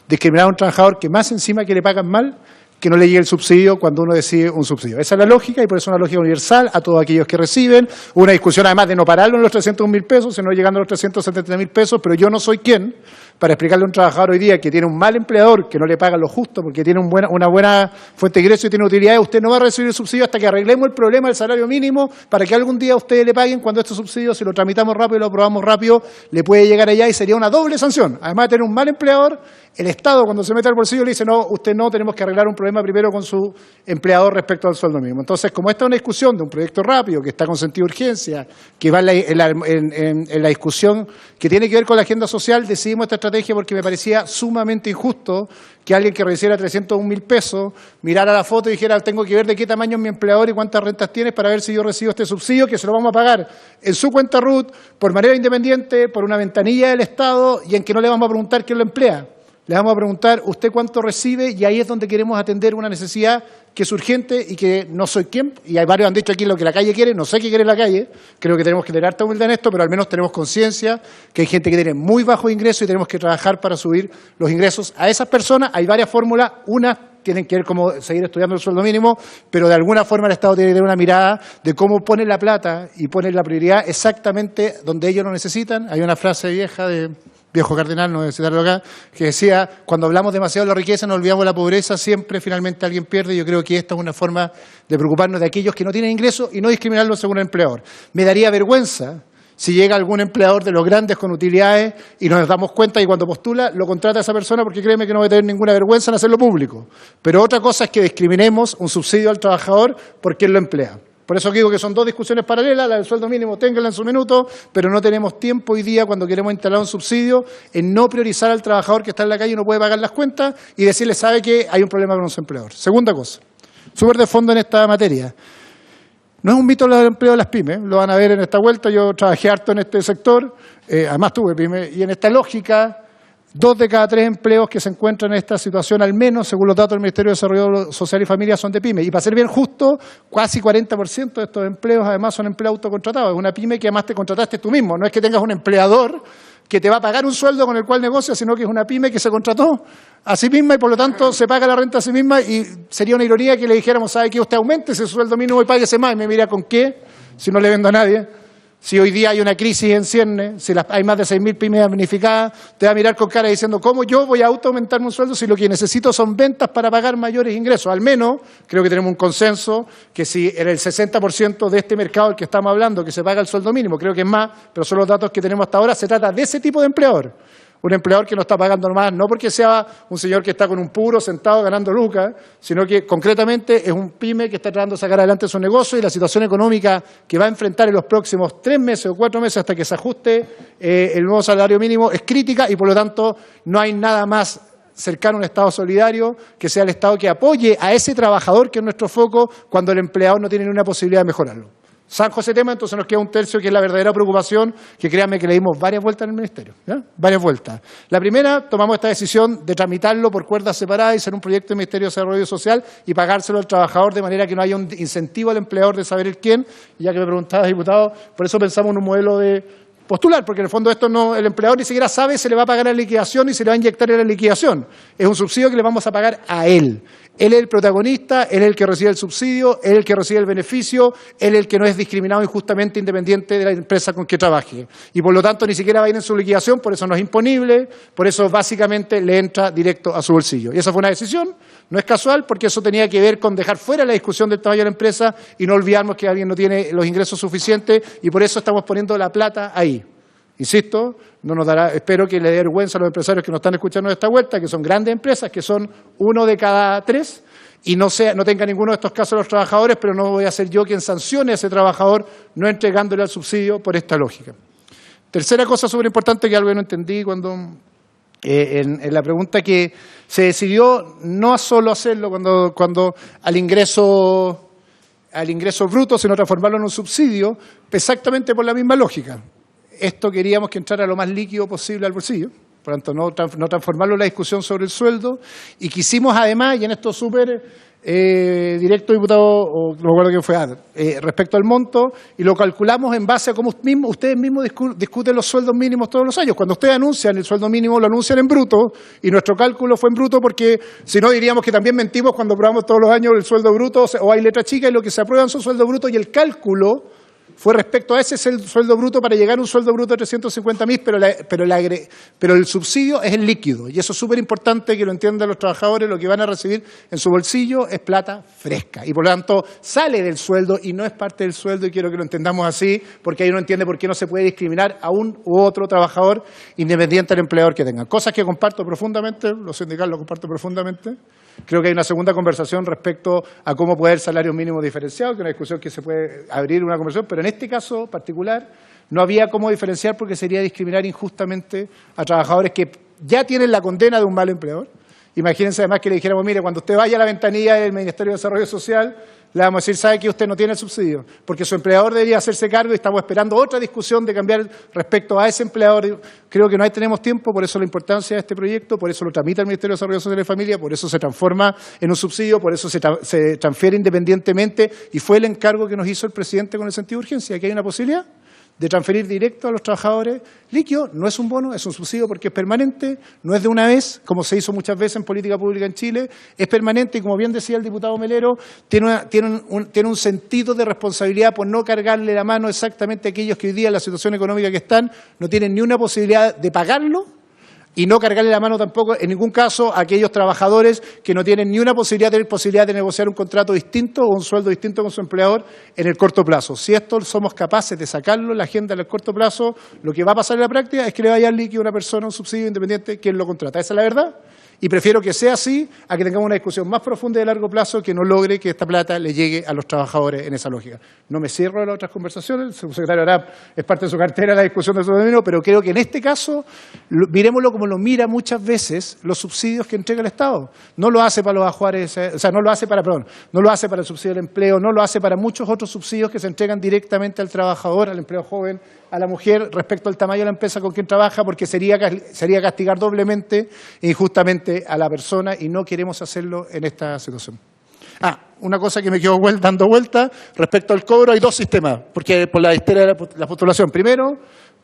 discriminar a un trabajador que más encima que le pagan mal, que no le llegue el subsidio cuando uno decide un subsidio. Esa es la lógica, y por eso es una lógica universal a todos aquellos que reciben. Una discusión además de no pararlo en los 301.000 pesos, sino llegando a los 370.000 pesos, pero yo no soy quien para explicarle a un trabajador hoy día que tiene un mal empleador, que no le paga lo justo porque tiene una buena fuente de ingreso y tiene utilidades. Usted no va a recibir el subsidio hasta que arreglemos el problema del salario mínimo, para que algún día a ustedes le paguen cuando este subsidio, si lo tramitamos rápido y lo aprobamos rápido, le puede llegar allá, y sería una doble sanción. Además de tener un mal empleador, el Estado cuando se mete al bolsillo le dice, no, usted no, tenemos que arreglar un problema primero con su empleador respecto al sueldo mínimo. Entonces, como esta es una discusión de un proyecto rápido, que está con sentido de urgencia, que va en la discusión que tiene que ver con la agenda social, decidimos esta estrategia porque me parecía sumamente injusto que alguien que recibiera 301.000 pesos mirara la foto y dijera, tengo que ver de qué tamaño es mi empleador y cuántas rentas tienes para ver si yo recibo este subsidio, que se lo vamos a pagar en su cuenta RUT, por manera independiente, por una ventanilla del Estado, y en que no le vamos a preguntar quién lo emplea. Le vamos a preguntar, ¿usted cuánto recibe? Y ahí es donde queremos atender una necesidad que es urgente y que no soy quien, y hay varios han dicho aquí lo que la calle quiere, no sé qué quiere la calle, creo que tenemos que tener harta humildad en esto, pero al menos tenemos conciencia que hay gente que tiene muy bajo ingreso y tenemos que trabajar para subir los ingresos a esas personas. Hay varias fórmulas, una tienen que ver cómo seguir estudiando el sueldo mínimo, pero de alguna forma el Estado tiene que tener una mirada de cómo pone la plata y pone la prioridad exactamente donde ellos lo necesitan. Hay una frase vieja de viejo cardenal, no voy a citarlo acá, que decía, cuando hablamos demasiado de la riqueza, nos olvidamos de la pobreza, siempre finalmente alguien pierde. Yo creo que esta es una forma de preocuparnos de aquellos que no tienen ingresos y no discriminarlos según el empleador. Me daría vergüenza si llega algún empleador de los grandes con utilidades y nos damos cuenta y cuando postula lo contrata a esa persona, porque créeme que no voy a tener ninguna vergüenza en hacerlo público. Pero otra cosa es que discriminemos un subsidio al trabajador porque él lo emplea. Por eso digo que son dos discusiones paralelas, la del sueldo mínimo, ténganla en su minuto, pero no tenemos tiempo hoy día, cuando queremos instalar un subsidio, en no priorizar al trabajador que está en la calle y no puede pagar las cuentas y decirle, sabe que hay un problema con los empleadores. Segunda cosa, súper de fondo en esta materia. No es un mito el empleo de las pymes, lo van a ver en esta vuelta. Yo trabajé harto en este sector, además tuve pymes, y en esta lógica, 2 de cada 3 empleos que se encuentran en esta situación, al menos según los datos del Ministerio de Desarrollo Social y Familia, son de pyme. Y para ser bien justo, casi 40% de estos empleos además son empleos autocontratados. Es una pyme que además te contrataste tú mismo. No es que tengas un empleador que te va a pagar un sueldo con el cual negocias, sino que es una pyme que se contrató a sí misma y por lo tanto se paga la renta a sí misma. Y sería una ironía que le dijéramos, ¿sabe qué? Usted aumente ese sueldo mínimo y páguese más. Y me mira, ¿con qué? Si no le vendo a nadie. Si hoy día hay una crisis en cierne, si hay más de 6.000 pymes damnificadas, te va a mirar con cara diciendo, ¿cómo yo voy a aumentarme un sueldo si lo que necesito son ventas para pagar mayores ingresos? Al menos creo que tenemos un consenso que si en el 60% de este mercado del que estamos hablando, que se paga el sueldo mínimo, creo que es más, pero son los datos que tenemos hasta ahora, se trata de ese tipo de empleador. Un empleador que no está pagando más, no porque sea un señor que está con un puro sentado ganando lucas, sino que concretamente es un pyme que está tratando de sacar adelante su negocio y la situación económica que va a enfrentar en los próximos 3 meses o 4 meses hasta que se ajuste el nuevo salario mínimo es crítica y por lo tanto no hay nada más cercano a un Estado solidario que sea el Estado que apoye a ese trabajador que es nuestro foco cuando el empleador no tiene ninguna posibilidad de mejorarlo. Zanjo ese tema, entonces nos queda un tercio que es la verdadera preocupación, que créanme que le dimos varias vueltas en el Ministerio, ¿ya? Varias vueltas. La primera, tomamos esta decisión de tramitarlo por cuerdas separadas y ser un proyecto del Ministerio de Desarrollo Social y pagárselo al trabajador de manera que no haya un incentivo al empleador de saber el quién. Y ya que me preguntaba, diputado, por eso pensamos en un modelo de postular, porque en el fondo esto no, el empleador ni siquiera sabe si se le va a pagar en la liquidación y se le va a inyectar en la liquidación. Es un subsidio que le vamos a pagar a él. Él es el protagonista, él es el que recibe el subsidio, él es el que recibe el beneficio, él es el que no es discriminado injustamente independiente de la empresa con que trabaje. Y por lo tanto ni siquiera va a ir en su liquidación, por eso no es imponible, por eso básicamente le entra directo a su bolsillo. Y esa fue una decisión, no es casual, porque eso tenía que ver con dejar fuera la discusión del tamaño de la empresa y no olvidarnos que alguien no tiene los ingresos suficientes y por eso estamos poniendo la plata ahí. Insisto, no nos dará, espero que le dé vergüenza a los empresarios que nos están escuchando de esta vuelta, que son grandes empresas, que son 1 de cada 3, y no tenga ninguno de estos casos a los trabajadores, pero no voy a ser yo quien sancione a ese trabajador no entregándole el subsidio por esta lógica. Tercera cosa súper importante que algo que no entendí cuando en la pregunta que se decidió no solo hacerlo cuando al ingreso bruto, sino transformarlo en un subsidio, exactamente por la misma lógica. Esto queríamos que entrara lo más líquido posible al bolsillo, por lo tanto no transformarlo en la discusión sobre el sueldo, y quisimos además, y en esto súper directo, diputado, o no recuerdo quién fue, respecto al monto, y lo calculamos en base a cómo ustedes mismos discuten los sueldos mínimos todos los años. Cuando ustedes anuncian el sueldo mínimo, lo anuncian en bruto, y nuestro cálculo fue en bruto porque si no diríamos que también mentimos cuando aprobamos todos los años el sueldo bruto, o hay letra chica y lo que se aprueban son sueldos brutos, y el cálculo fue respecto a ese sueldo bruto para llegar a un sueldo bruto de 350.000, pero el subsidio es el líquido. Y eso es súper importante que lo entiendan los trabajadores. Lo que van a recibir en su bolsillo es plata fresca. Y por lo tanto sale del sueldo y no es parte del sueldo. Y quiero que lo entendamos así, porque ahí uno entiende por qué no se puede discriminar a un u otro trabajador independiente del empleador que tenga. Cosas que comparto profundamente, los sindicales lo comparto profundamente. Creo que hay una segunda conversación respecto a cómo puede haber salario mínimo diferenciado, que es una discusión que se puede abrir una conversación, pero en este caso particular no había cómo diferenciar porque sería discriminar injustamente a trabajadores que ya tienen la condena de un mal empleador. Imagínense además que le dijéramos, mire, cuando usted vaya a la ventanilla del Ministerio de Desarrollo Social, le vamos a decir, sabe que usted no tiene el subsidio, porque su empleador debería hacerse cargo y estamos esperando otra discusión de cambiar respecto a ese empleador. Creo que no tenemos tiempo, por eso la importancia de este proyecto, por eso lo tramita el Ministerio de Desarrollo Social y Familia, por eso se transforma en un subsidio, por eso se transfiere independientemente y fue el encargo que nos hizo el presidente con el sentido de urgencia, que hay una posibilidad de transferir directo a los trabajadores líquido. No es un bono, es un subsidio porque es permanente, no es de una vez, como se hizo muchas veces en política pública en Chile, es permanente y como bien decía el diputado Melero, tiene un sentido de responsabilidad por no cargarle la mano exactamente a aquellos que hoy día en la situación económica que están no tienen ni una posibilidad de pagarlo, y no cargarle la mano tampoco en ningún caso a aquellos trabajadores que no tienen ni una posibilidad de negociar un contrato distinto o un sueldo distinto con su empleador en el corto plazo. Si esto somos capaces de sacarlo en la agenda en el corto plazo, lo que va a pasar en la práctica es que le vaya al líquido a una persona un subsidio independiente quien lo contrata. Esa es la verdad. Y prefiero que sea así a que tengamos una discusión más profunda y de largo plazo que no logre que esta plata le llegue a los trabajadores en esa lógica. No me cierro a las otras conversaciones, el subsecretario Arap es parte de su cartera la discusión de su dominio, pero creo que en este caso miremoslo como lo mira muchas veces los subsidios que entrega el Estado. No lo hace para los ajuares, no lo hace para el subsidio del empleo, no lo hace para muchos otros subsidios que se entregan directamente al trabajador, al empleo joven, a la mujer respecto al tamaño de la empresa con quien trabaja, porque sería castigar doblemente e injustamente a la persona y no queremos hacerlo en esta situación. Una cosa que me quedó dando vuelta respecto al cobro, hay dos sistemas, porque por la histeria de la postulación. Primero,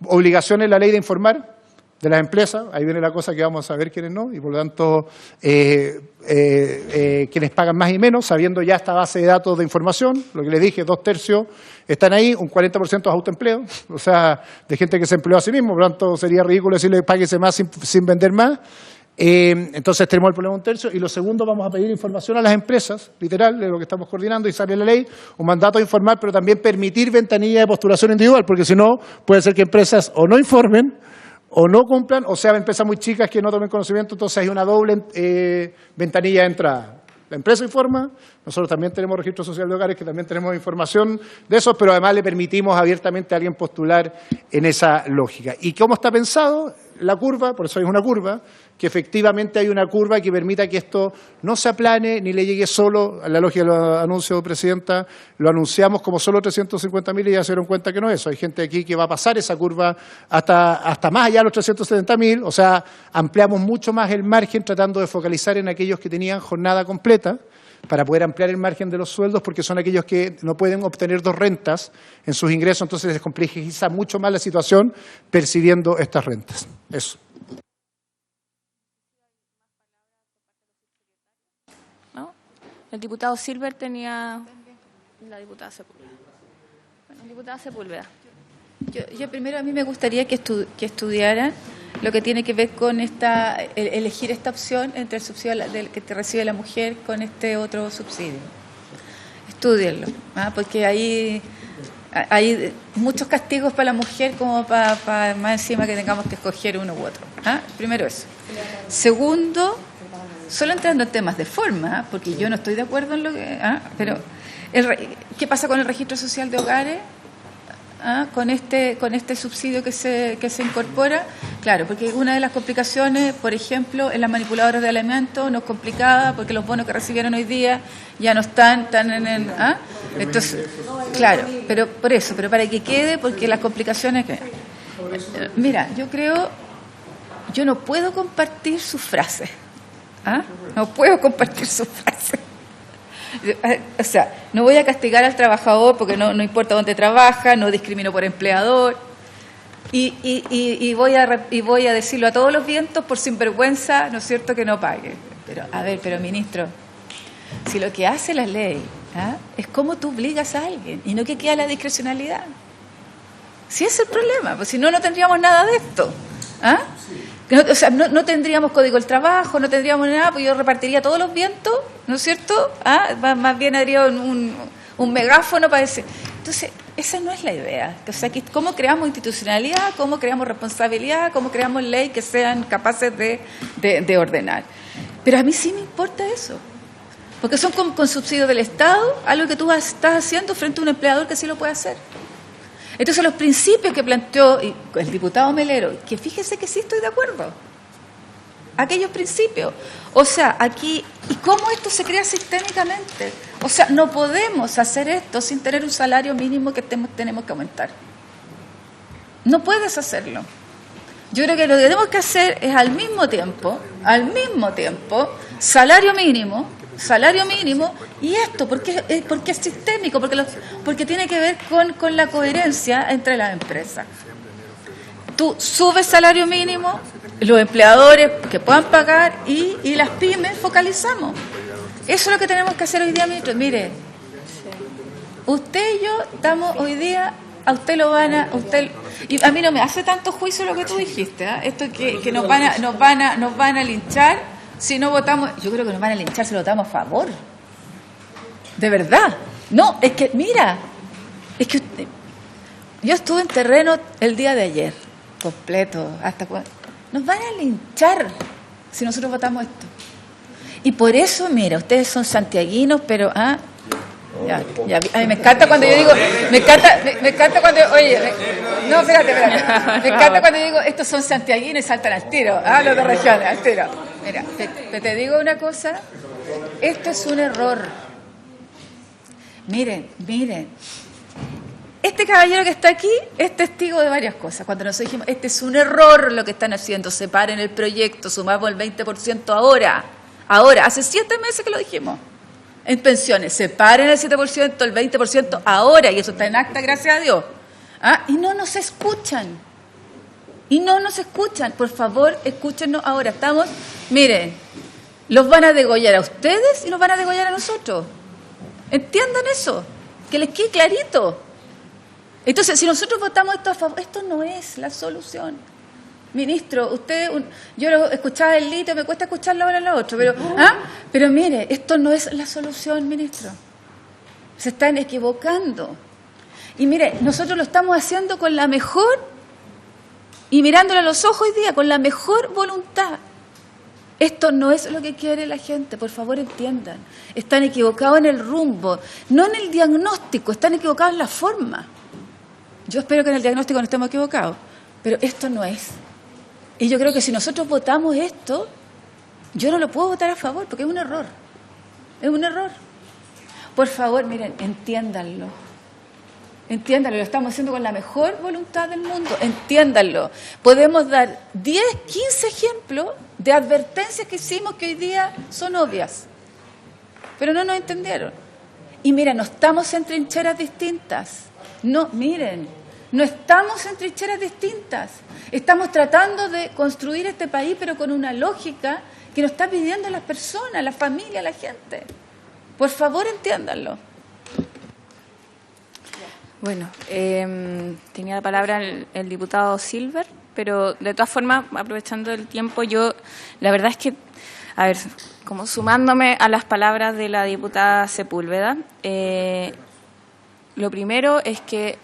obligación en la ley de informar de las empresas, ahí viene la cosa que vamos a ver quiénes no, y por lo tanto quienes pagan más y menos, sabiendo ya esta base de datos de información, lo que les dije, 2/3 están ahí, un 40% es autoempleo, o sea, de gente que se empleó a sí mismo, por lo tanto sería ridículo decirle páguese más sin vender más. Entonces tenemos el problema de 1/3 y lo segundo, vamos a pedir información a las empresas, literal, de lo que estamos coordinando y sale la ley, un mandato a informar, pero también permitir ventanilla de postulación individual, porque si no, puede ser que empresas o no informen o no cumplan, o sea, empresas muy chicas que no tomen conocimiento, entonces hay una doble ventanilla de entrada. La empresa informa, nosotros también tenemos registro social de hogares, que también tenemos información de eso, pero además le permitimos abiertamente a alguien postular en esa lógica. ¿Y cómo está pensado? La curva, por eso hay una curva, que efectivamente hay una curva que permita que esto no se aplane ni le llegue solo, a la lógica de los anuncios, Presidenta, lo anunciamos como solo 350.000 y ya se dieron cuenta que no es eso. Hay gente aquí que va a pasar esa curva hasta más allá de los 370.000, o sea, ampliamos mucho más el margen tratando de focalizar en aquellos que tenían jornada completa para poder ampliar el margen de los sueldos, porque son aquellos que no pueden obtener 2 rentas en sus ingresos, entonces les complejiza mucho más la situación percibiendo estas rentas. Eso. ¿No? El diputado Silver tenía... La diputada Sepúlveda. Bueno, diputada Sepúlveda. Yo primero, a mí me gustaría que estudiaran lo que tiene que ver con elegir esta opción entre el subsidio que te recibe la mujer con este otro subsidio. Estúdienlo, porque hay muchos castigos para la mujer como para más encima que tengamos que escoger uno u otro. Primero eso. Segundo, solo entrando en temas de forma, porque yo no estoy de acuerdo en lo que... pero ¿qué pasa con el registro social de hogares? Con este subsidio que se incorpora, claro, porque una de las complicaciones, por ejemplo, en las manipuladoras de alimentos nos complicaba porque los bonos que recibieron hoy día ya no están tan en entonces, claro, pero por eso, pero para que quede, porque las complicaciones que mira, yo no puedo compartir sus frases, no puedo compartir sus frases. O sea, no voy a castigar al trabajador porque no importa dónde trabaja, no discrimino por empleador y voy a decirlo a todos los vientos por sinvergüenza, ¿no es cierto?, que no pague. Pero, a ver, ministro, si lo que hace la ley es cómo tú obligas a alguien y no que queda la discrecionalidad. Si ese es el problema, pues si no tendríamos nada de esto. O sea, no tendríamos código del trabajo, no tendríamos nada, pues yo repartiría todos los vientos, ¿no es cierto? Más bien haría un megáfono para decir. Entonces, esa no es la idea. O sea, ¿cómo creamos institucionalidad? ¿Cómo creamos responsabilidad? ¿Cómo creamos ley que sean capaces de ordenar? Pero a mí sí me importa eso. Porque son con subsidios del Estado, algo que tú estás haciendo frente a un empleador que sí lo puede hacer. Entonces, los principios que planteó el diputado Melero, que fíjese que sí estoy de acuerdo, aquellos principios. O sea, aquí, ¿y cómo esto se crea sistémicamente? O sea, no podemos hacer esto sin tener un salario mínimo que tenemos que aumentar. No puedes hacerlo. Yo creo que lo que tenemos que hacer es al mismo tiempo, salario mínimo y esto, porque es sistémico, porque tiene que ver con la coherencia entre las empresas. Tú subes salario mínimo, los empleadores que puedan pagar y las pymes focalizamos. Eso es lo que tenemos que hacer hoy día, ministro. Mire, usted y yo estamos hoy día, a usted lo van a... y a mí no me hace tanto juicio lo que tú dijiste, esto que nos van a linchar si no votamos. Yo creo que nos van a linchar si votamos a favor. De verdad. No, es que, mira, yo estuve en terreno el día de ayer, completo, hasta cuando. Nos van a linchar si nosotros votamos esto. Y por eso, mira, ustedes son santiaguinos, pero a mí me encanta cuando yo digo, me encanta cuando, oye, no, espérate, me encanta cuando yo digo, estos son santiaguinos y saltan al tiro, los de regiones, al tiro. Mira, te digo una cosa, esto es un error. Miren, este caballero que está aquí es testigo de varias cosas. Cuando nosotros dijimos, este es un error lo que están haciendo, separen el proyecto, sumamos el 20% ahora, hace 7 meses que lo dijimos. En pensiones, separen el 7%, el 20% ahora, y eso está en acta, gracias a Dios. Y no nos escuchan. Por favor, escúchenos ahora. Miren, los van a degollar a ustedes y nos van a degollar a nosotros. Entiendan eso, que les quede clarito. Entonces, si nosotros votamos esto a favor, esto no es la solución. Ministro, yo lo escuchaba el Lito, me cuesta escucharlo ahora en lo otro, pero mire, esto no es la solución, ministro. Se están equivocando. Y mire, nosotros lo estamos haciendo con la mejor y mirándole a los ojos hoy día con la mejor voluntad. Esto no es lo que quiere la gente, por favor entiendan. Están equivocados en el rumbo, no en el diagnóstico, están equivocados en la forma. Yo espero que en el diagnóstico no estemos equivocados, pero esto no es. Y yo creo que si nosotros votamos esto, yo no lo puedo votar a favor porque es un error. Es un error. Por favor, miren, entiéndanlo. Entiéndanlo, lo estamos haciendo con la mejor voluntad del mundo. Entiéndanlo. Podemos dar 10, 15 ejemplos de advertencias que hicimos que hoy día son obvias. Pero no nos entendieron. Y miren, no estamos en trincheras distintas. No, miren, no estamos en trincheras distintas. Estamos tratando de construir este país, pero con una lógica que nos está pidiendo las personas, la familia, la gente. Por favor, entiéndanlo. Bueno, tenía la palabra el diputado Silver, pero de todas formas, aprovechando el tiempo, yo, la verdad es que, a ver, como sumándome a las palabras de la diputada Sepúlveda, lo primero es que,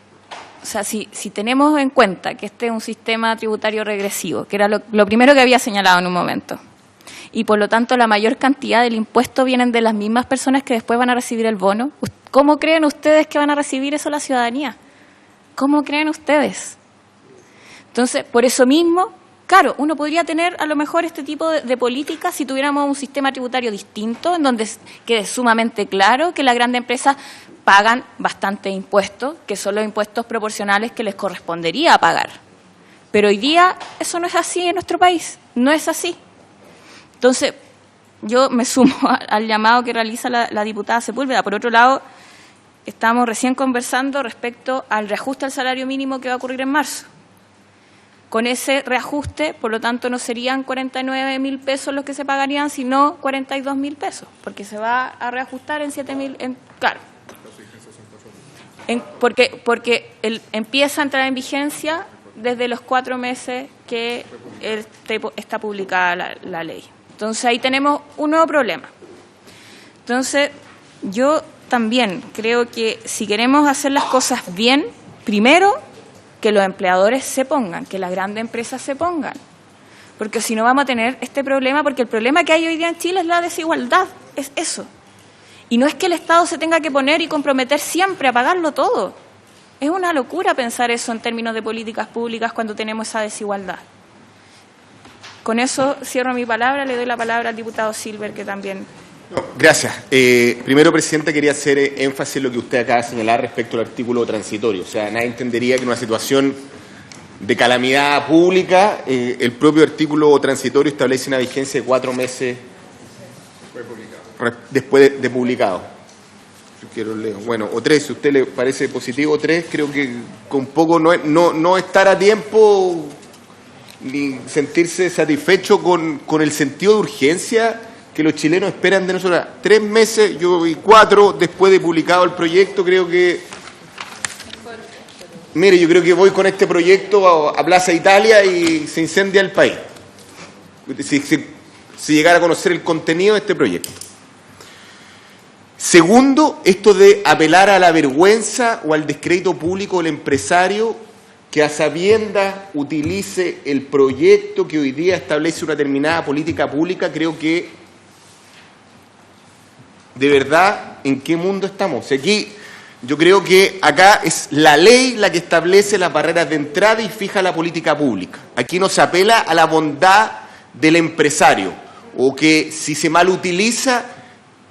o sea, si tenemos en cuenta que este es un sistema tributario regresivo, que era lo primero que había señalado en un momento, y por lo tanto la mayor cantidad del impuesto vienen de las mismas personas que después van a recibir el bono, ¿cómo creen ustedes que van a recibir eso la ciudadanía? ¿Cómo creen ustedes? Entonces, por eso mismo, claro, uno podría tener a lo mejor este tipo de políticas si tuviéramos un sistema tributario distinto, en donde quede sumamente claro que las grandes empresas pagan bastante impuestos, que son los impuestos proporcionales que les correspondería pagar. Pero hoy día eso no es así en nuestro país, no es así. Entonces, yo me sumo al llamado que realiza la diputada Sepúlveda. Por otro lado, estamos recién conversando respecto al reajuste al salario mínimo que va a ocurrir en marzo. Con ese reajuste, por lo tanto, no serían 49.000 pesos los que se pagarían, sino 42.000 pesos, porque se va a reajustar en 7.000, claro. Porque empieza a entrar en vigencia desde los 4 meses que está publicada la ley. Entonces, ahí tenemos un nuevo problema. Entonces, yo también creo que si queremos hacer las cosas bien, primero, que los empleadores se pongan, que las grandes empresas se pongan. Porque si no vamos a tener este problema, porque el problema que hay hoy día en Chile es la desigualdad, es eso. Y no es que el Estado se tenga que poner y comprometer siempre a pagarlo todo. Es una locura pensar eso en términos de políticas públicas cuando tenemos esa desigualdad. Con eso cierro mi palabra, le doy la palabra al diputado Silver, que también... Gracias. Primero, Presidenta, quería hacer énfasis en lo que usted acaba de señalar respecto al artículo transitorio. O sea, nadie entendería que en una situación de calamidad pública, el propio artículo transitorio establece una vigencia de 4 meses después de publicado. Yo quiero leer. Bueno, o 3, si a usted le parece positivo, 3, creo que con poco no estar a tiempo ni sentirse satisfecho con el sentido de urgencia que los chilenos esperan de nosotros. 3 meses, y 4 después de publicado el proyecto, creo que... Mire, yo creo que voy con este proyecto a Plaza Italia y se incendia el país. Si llegara a conocer el contenido de este proyecto. Segundo, esto de apelar a la vergüenza o al descrédito público del empresario que a sabiendas utilice el proyecto que hoy día establece una determinada política pública, creo que, de verdad, ¿en qué mundo estamos? Aquí, yo creo que acá es la ley la que establece las barreras de entrada y fija la política pública. Aquí no se apela a la bondad del empresario, o que si se mal utiliza,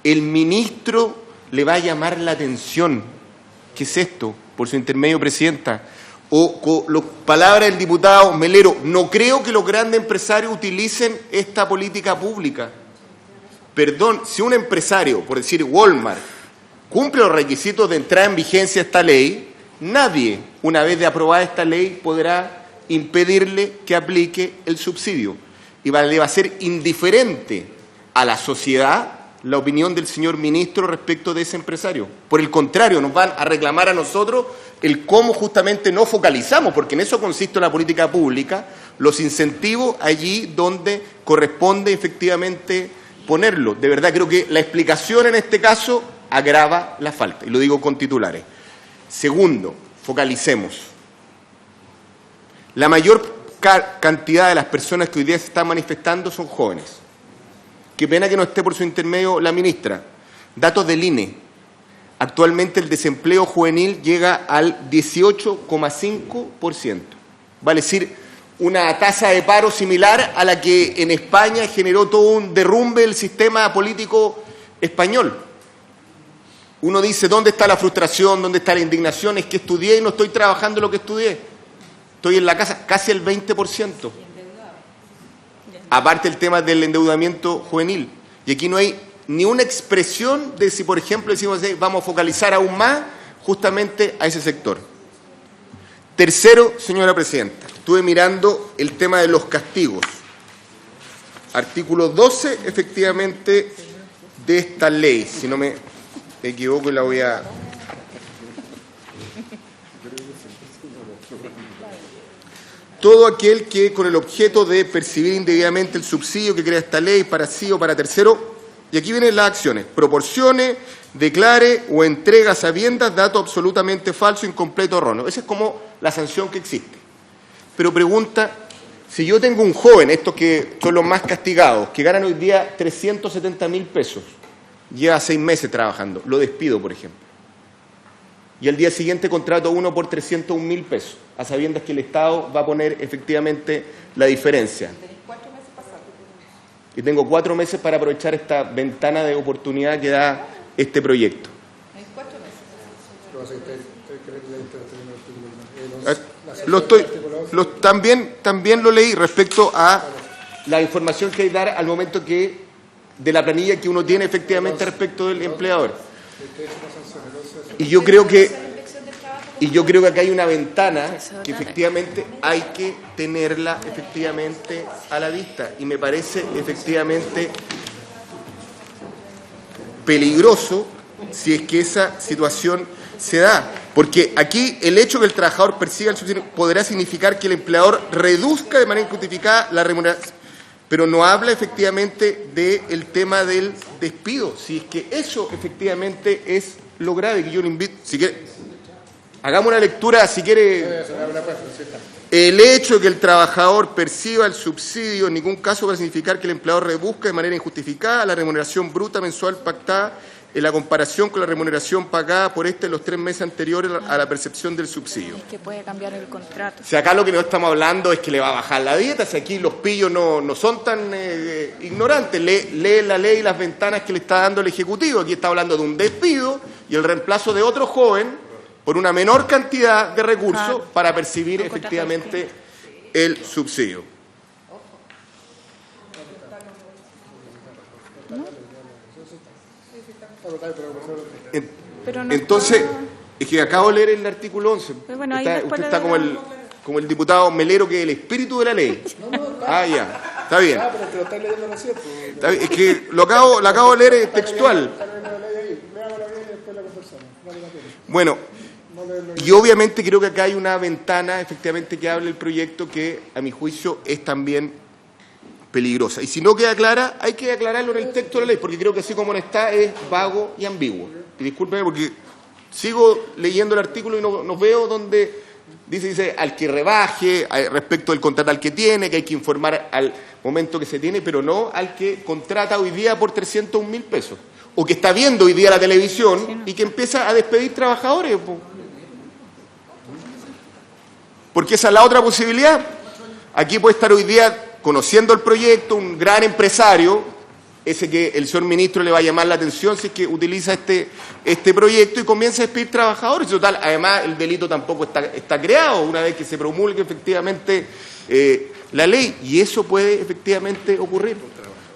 el ministro le va a llamar la atención. ¿Qué es esto? Por su intermedio, Presidenta. O con las palabras del diputado Melero, no creo que los grandes empresarios utilicen esta política pública. Perdón, si un empresario, por decir Walmart, cumple los requisitos de entrada en vigencia de esta ley, nadie, una vez de aprobada esta ley, podrá impedirle que aplique el subsidio. Y le va a ser indiferente a la sociedad la opinión del señor ministro respecto de ese empresario. Por el contrario, nos van a reclamar a nosotros el cómo justamente no focalizamos, porque en eso consiste la política pública, los incentivos allí donde corresponde efectivamente ponerlo. De verdad, creo que la explicación en este caso agrava la falta, y lo digo con titulares. Segundo, focalicemos. La mayor cantidad de las personas que hoy día se están manifestando son jóvenes. Qué pena que no esté por su intermedio la ministra. Datos del INE. Actualmente el desempleo juvenil llega al 18,5%. Vale decir, una tasa de paro similar a la que en España generó todo un derrumbe del sistema político español. Uno dice, ¿dónde está la frustración? ¿Dónde está la indignación? Es que estudié y no estoy trabajando lo que estudié. Estoy en la casa, casi el 20%. Aparte el tema del endeudamiento juvenil. Y aquí no hay ni una expresión de si, por ejemplo, decimos vamos a focalizar aún más justamente a ese sector. Tercero, señora presidenta, estuve mirando el tema de los castigos. Artículo 12, efectivamente, de esta ley. Si no me equivoco, la voy a... Todo aquel que, con el objeto de percibir indebidamente el subsidio que crea esta ley para sí o para tercero, y aquí vienen las acciones, proporcione, declare o entrega a sabiendas dato absolutamente falso, incompleto o erróneo. Esa es como la sanción que existe. Pero pregunta, si yo tengo un joven, estos que son los más castigados, que ganan hoy día 370.000 pesos, lleva 6 meses trabajando, lo despido, por ejemplo, y al día siguiente contrato a uno por 301.000 pesos, a sabiendas que el Estado va a poner efectivamente la diferencia. Y tengo 4 meses para aprovechar esta ventana de oportunidad que da este proyecto. También lo leí respecto a la información que hay que dar al momento que de la planilla que uno tiene efectivamente respecto del empleador. Y yo creo que acá hay una ventana que efectivamente hay que tenerla efectivamente a la vista, y me parece efectivamente peligroso si es que esa situación se da, porque aquí el hecho de que el trabajador persiga el subsidio podrá significar que el empleador reduzca de manera injustificada la remuneración, pero no habla efectivamente del tema del despido, si es que eso efectivamente es lo grave, que yo le invito, si quiere, hagamos una lectura, si quiere. El hecho de que el trabajador perciba el subsidio en ningún caso va a significar que el empleador reduzca de manera injustificada la remuneración bruta mensual pactada en la comparación con la remuneración pagada por en los 3 meses anteriores a la percepción del subsidio. Es que puede cambiar el contrato. Si acá lo que no estamos hablando es que le va a bajar la dieta, si aquí los pillos no son tan ignorantes, lee la ley y las ventanas que le está dando el Ejecutivo. Aquí está hablando de un despido y el reemplazo de otro joven por una menor cantidad de recursos para percibir efectivamente el subsidio. Entonces, es que acabo de leer el artículo 11. Bueno, usted está como el diputado Melero, que es el espíritu de la ley. Ya, está bien. Pero está leyendo lo cierto. Es que lo acabo de leer textual. Bueno, y obviamente creo que acá hay una ventana efectivamente que habla el proyecto que a mi juicio es también peligrosa. Y si no queda clara, hay que aclararlo en el texto de la ley, porque creo que así como no está es vago y ambiguo. Y discúlpeme porque sigo leyendo el artículo y no veo donde dice al que rebaje respecto del contrato al que tiene, que hay que informar al momento que se tiene, pero no al que contrata hoy día por 301.000 pesos. O que está viendo hoy día la televisión y que empieza a despedir trabajadores. Porque esa es la otra posibilidad. Aquí puede estar hoy día conociendo el proyecto un gran empresario, ese que el señor ministro le va a llamar la atención si es que utiliza este proyecto y comienza a despedir trabajadores. Total, además, el delito tampoco está creado una vez que se promulgue efectivamente la ley, y eso puede efectivamente ocurrir.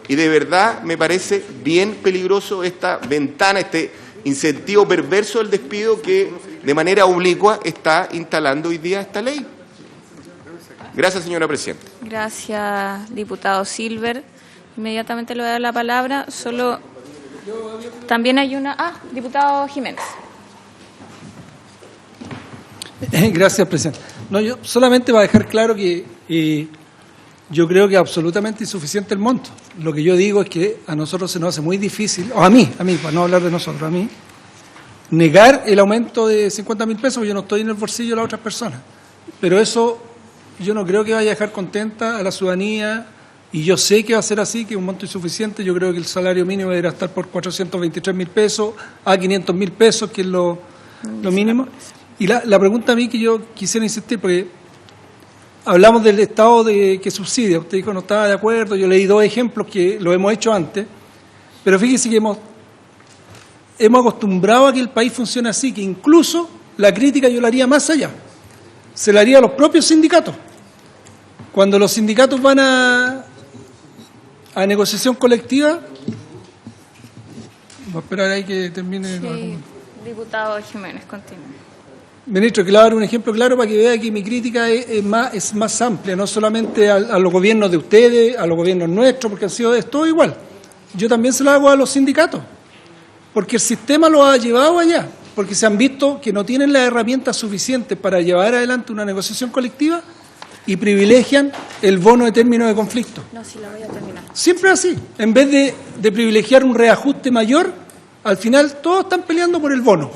Y de verdad me parece bien peligroso esta ventana, este incentivo perverso del despido que de manera oblicua está instalando hoy día esta ley. Gracias, señora presidenta. Gracias, diputado Silver. Inmediatamente le voy a dar la palabra. También hay una... diputado Jiménez. Gracias, presidente. No, yo solamente para dejar claro que yo creo que es absolutamente insuficiente el monto. Lo que yo digo es que a nosotros se nos hace muy difícil, o a mí, para no hablar de nosotros, a mí, negar el aumento de 50.000 pesos, porque yo no estoy en el bolsillo de las otras personas. Pero eso yo no creo que vaya a dejar contenta a la ciudadanía, y yo sé que va a ser así, que es un monto insuficiente. Yo creo que el salario mínimo deberá estar por 423.000 pesos a 500.000 pesos, que es lo mínimo. Y la pregunta a mí que yo quisiera insistir, porque hablamos del Estado que subsidia. Usted dijo no estaba de acuerdo, yo leí 2 ejemplos que lo hemos hecho antes, pero fíjese que hemos acostumbrado a que el país funcione así, que incluso la crítica yo la haría más allá. Se la haría a los propios sindicatos. Cuando los sindicatos van a negociación colectiva, voy a esperar ahí que termine. Sí, diputado Jiménez, continúe. Ministro, que le voy a dar un ejemplo claro para que vea que mi crítica es más amplia, no solamente a los gobiernos de ustedes, a los gobiernos nuestros, porque han sido todo igual. Yo también se lo hago a los sindicatos, porque el sistema lo ha llevado allá, porque se han visto que no tienen las herramientas suficientes para llevar adelante una negociación colectiva y privilegian el bono de término de conflicto. No, sí, la voy a terminar. Siempre así. En vez de privilegiar un reajuste mayor, al final todos están peleando por el bono.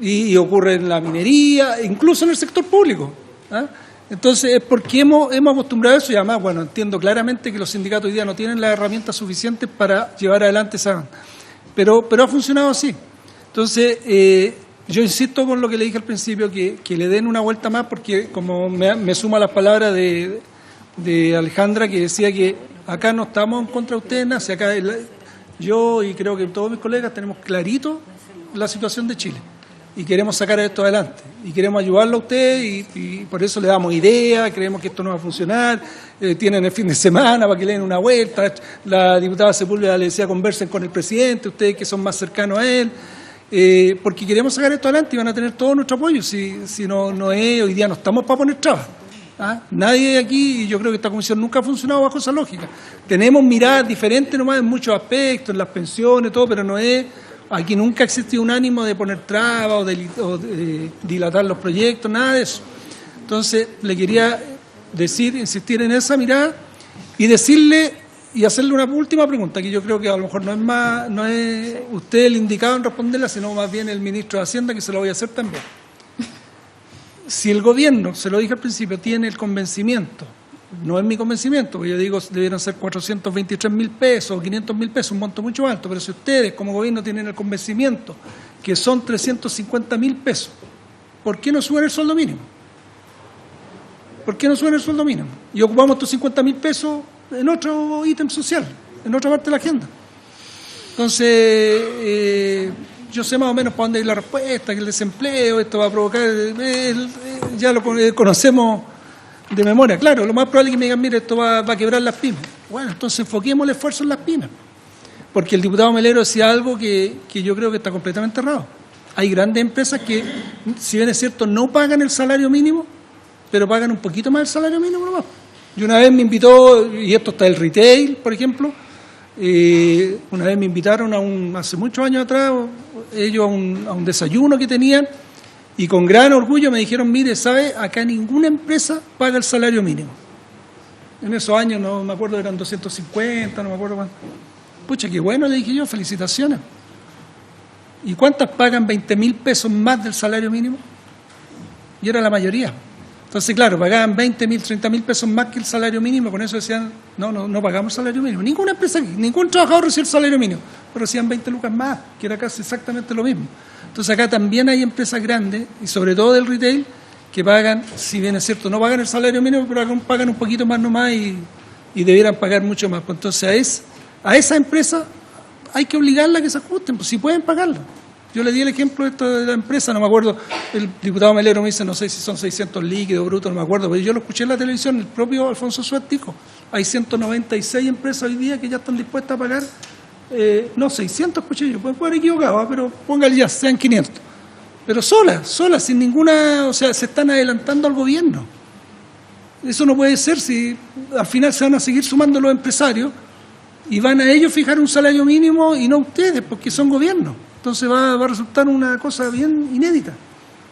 Y ocurre en la minería, incluso en el sector público. ¿Ah? Entonces, es porque hemos acostumbrado a eso, y además, bueno, entiendo claramente que los sindicatos hoy día no tienen las herramientas suficientes para llevar adelante esa... Pero ha funcionado así. Entonces, yo insisto con lo que le dije al principio, que le den una vuelta más, porque como me suma las palabras de Alejandra, que decía que acá no estamos en contra de ustedes, nada, acá yo y creo que todos mis colegas tenemos clarito la situación de Chile y queremos sacar esto adelante y queremos ayudarlo a ustedes y por eso le damos ideas, creemos que esto no va a funcionar, tienen el fin de semana para que le den una vuelta, la diputada Sepúlveda le decía conversen con el presidente, ustedes que son más cercanos a él, porque queremos sacar esto adelante y van a tener todo nuestro apoyo. Si no es, hoy día no estamos para poner trabas. ¿Ah? Nadie aquí, y yo creo que esta comisión nunca ha funcionado bajo esa lógica. Tenemos miradas diferentes nomás en muchos aspectos, en las pensiones, todo, pero no es, aquí nunca ha existido un ánimo de poner trabas o de dilatar los proyectos, nada de eso. Entonces, le quería decir, insistir en esa mirada y decirle y hacerle una última pregunta, que yo creo que a lo mejor no es usted el indicado en responderla, sino más bien el ministro de Hacienda, que se lo voy a hacer también. Si el gobierno, se lo dije al principio, tiene el convencimiento, no es mi convencimiento, porque yo digo debieron ser 423.000 pesos o 500.000 pesos, un monto mucho alto, pero si ustedes como gobierno tienen el convencimiento que son 350.000 pesos, ¿por qué no suben el sueldo mínimo? ¿Por qué no suben el sueldo mínimo? Y ocupamos estos 50.000 pesos en otro ítem social, en otra parte de la agenda. Entonces, yo sé más o menos para dónde ir la respuesta, que el desempleo, esto va a provocar, ya lo conocemos de memoria. Claro, lo más probable es que me digan, mire, esto va a quebrar las pymes. Bueno, entonces enfoquemos el esfuerzo en las pymes. Porque el diputado Melero decía algo que yo creo que está completamente errado. Hay grandes empresas que, si bien es cierto, no pagan el salario mínimo, pero pagan un poquito más el salario mínimo nomás. Y una vez me invitó, y esto está el retail, por ejemplo, una vez me invitaron hace muchos años atrás, ellos a un desayuno que tenían, y con gran orgullo me dijeron, mire, ¿sabe? Acá ninguna empresa paga el salario mínimo. En esos años, no me acuerdo, eran 250, no me acuerdo cuánto. Pucha, qué bueno, le dije yo, felicitaciones. ¿Y cuántas pagan 20.000 pesos más del salario mínimo? Y era la mayoría. Entonces, claro, pagaban 20.000, 30.000 pesos más que el salario mínimo, con eso decían, no pagamos salario mínimo. Ninguna empresa, ningún trabajador recibe el salario mínimo, pero recibían 20 lucas más, que era casi exactamente lo mismo. Entonces, acá también hay empresas grandes, y sobre todo del retail, que pagan, si bien es cierto, no pagan el salario mínimo, pero pagan un poquito más nomás y debieran pagar mucho más. Pues entonces, a esa empresa hay que obligarla a que se ajusten, pues si pueden pagarlo. Yo le di el ejemplo de la empresa, no me acuerdo, el diputado Melero me dice, no sé si son 600 líquidos, brutos, no me acuerdo, pero yo lo escuché en la televisión, el propio Alfonso Suárez dijo, hay 196 empresas hoy día que ya están dispuestas a pagar, 600 escuché yo, pueden haber equivocado, pero póngale ya, sean 500. Pero solas, sin ninguna, o sea, se están adelantando al gobierno. Eso no puede ser si al final se van a seguir sumando los empresarios y van a ellos fijar un salario mínimo y no ustedes, porque son gobiernos. Entonces va a resultar una cosa bien inédita.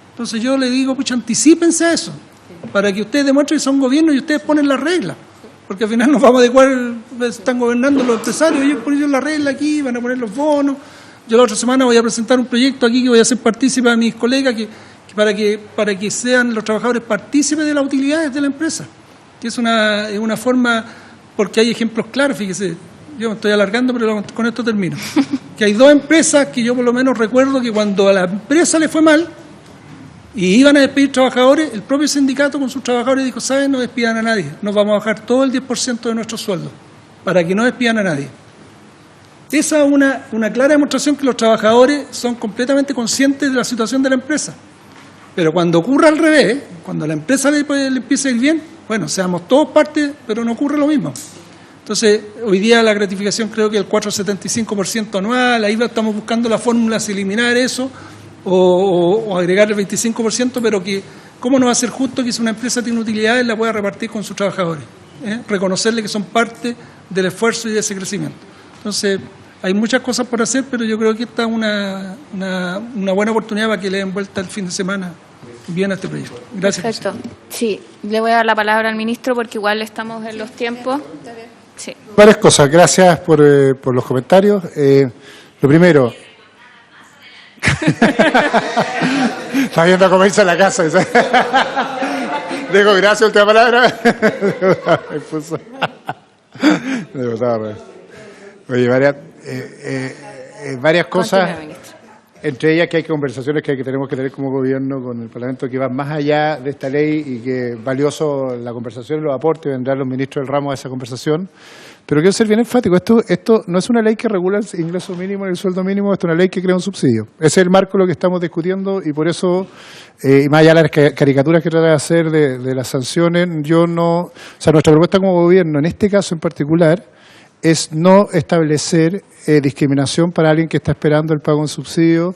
Entonces yo le digo, pucha, anticípense a eso, para que ustedes demuestren que son gobiernos y ustedes ponen las reglas. Porque al final nos vamos a adecuar, están gobernando los empresarios, ellos ponen la regla aquí, van a poner los bonos. Yo la otra semana voy a presentar un proyecto aquí que voy a hacer partícipe a mis colegas, para que sean los trabajadores partícipes de las utilidades de la empresa, que es una forma, porque hay ejemplos claros, fíjese, yo me estoy alargando, pero con esto termino, que hay dos empresas que yo por lo menos recuerdo que cuando a la empresa le fue mal y iban a despedir trabajadores, el propio sindicato con sus trabajadores dijo, ¿saben? No despidan a nadie, nos vamos a bajar todo el 10% de nuestro sueldo, para que no despidan a nadie. Esa es una clara demostración que los trabajadores son completamente conscientes de la situación de la empresa. Pero cuando ocurre al revés, cuando a la empresa le empieza a ir bien, bueno, seamos todos parte, pero no ocurre lo mismo. Entonces, hoy día la gratificación creo que el 4,75% anual, ahí estamos buscando la fórmula si eliminar eso o agregar el 25%, pero que cómo no va a ser justo que si una empresa tiene utilidades la pueda repartir con sus trabajadores, reconocerle que son parte del esfuerzo y de ese crecimiento. Entonces, hay muchas cosas por hacer, pero yo creo que esta es una buena oportunidad para que le den vuelta el fin de semana bien a este proyecto. Gracias. Perfecto. Sí, le voy a dar la palabra al ministro porque igual estamos en los tiempos. Sí. Varias cosas. Gracias por los comentarios. Lo primero... Está viendo cómo hizo la casa. Digo, gracias, última palabra. Oye, varias cosas, entre ellas que hay conversaciones que tenemos que tener como gobierno con el Parlamento que van más allá de esta ley y que es valioso la conversación y los aportes, vendrán los ministros del ramo a esa conversación. Pero quiero ser bien enfático, esto no es una ley que regula el ingreso mínimo y el sueldo mínimo, esto es una ley que crea un subsidio. Ese es el marco de lo que estamos discutiendo y por eso, y más allá de las caricaturas que trata de hacer de las sanciones, nuestra propuesta como gobierno, en este caso en particular, es no establecer discriminación para alguien que está esperando el pago de un subsidio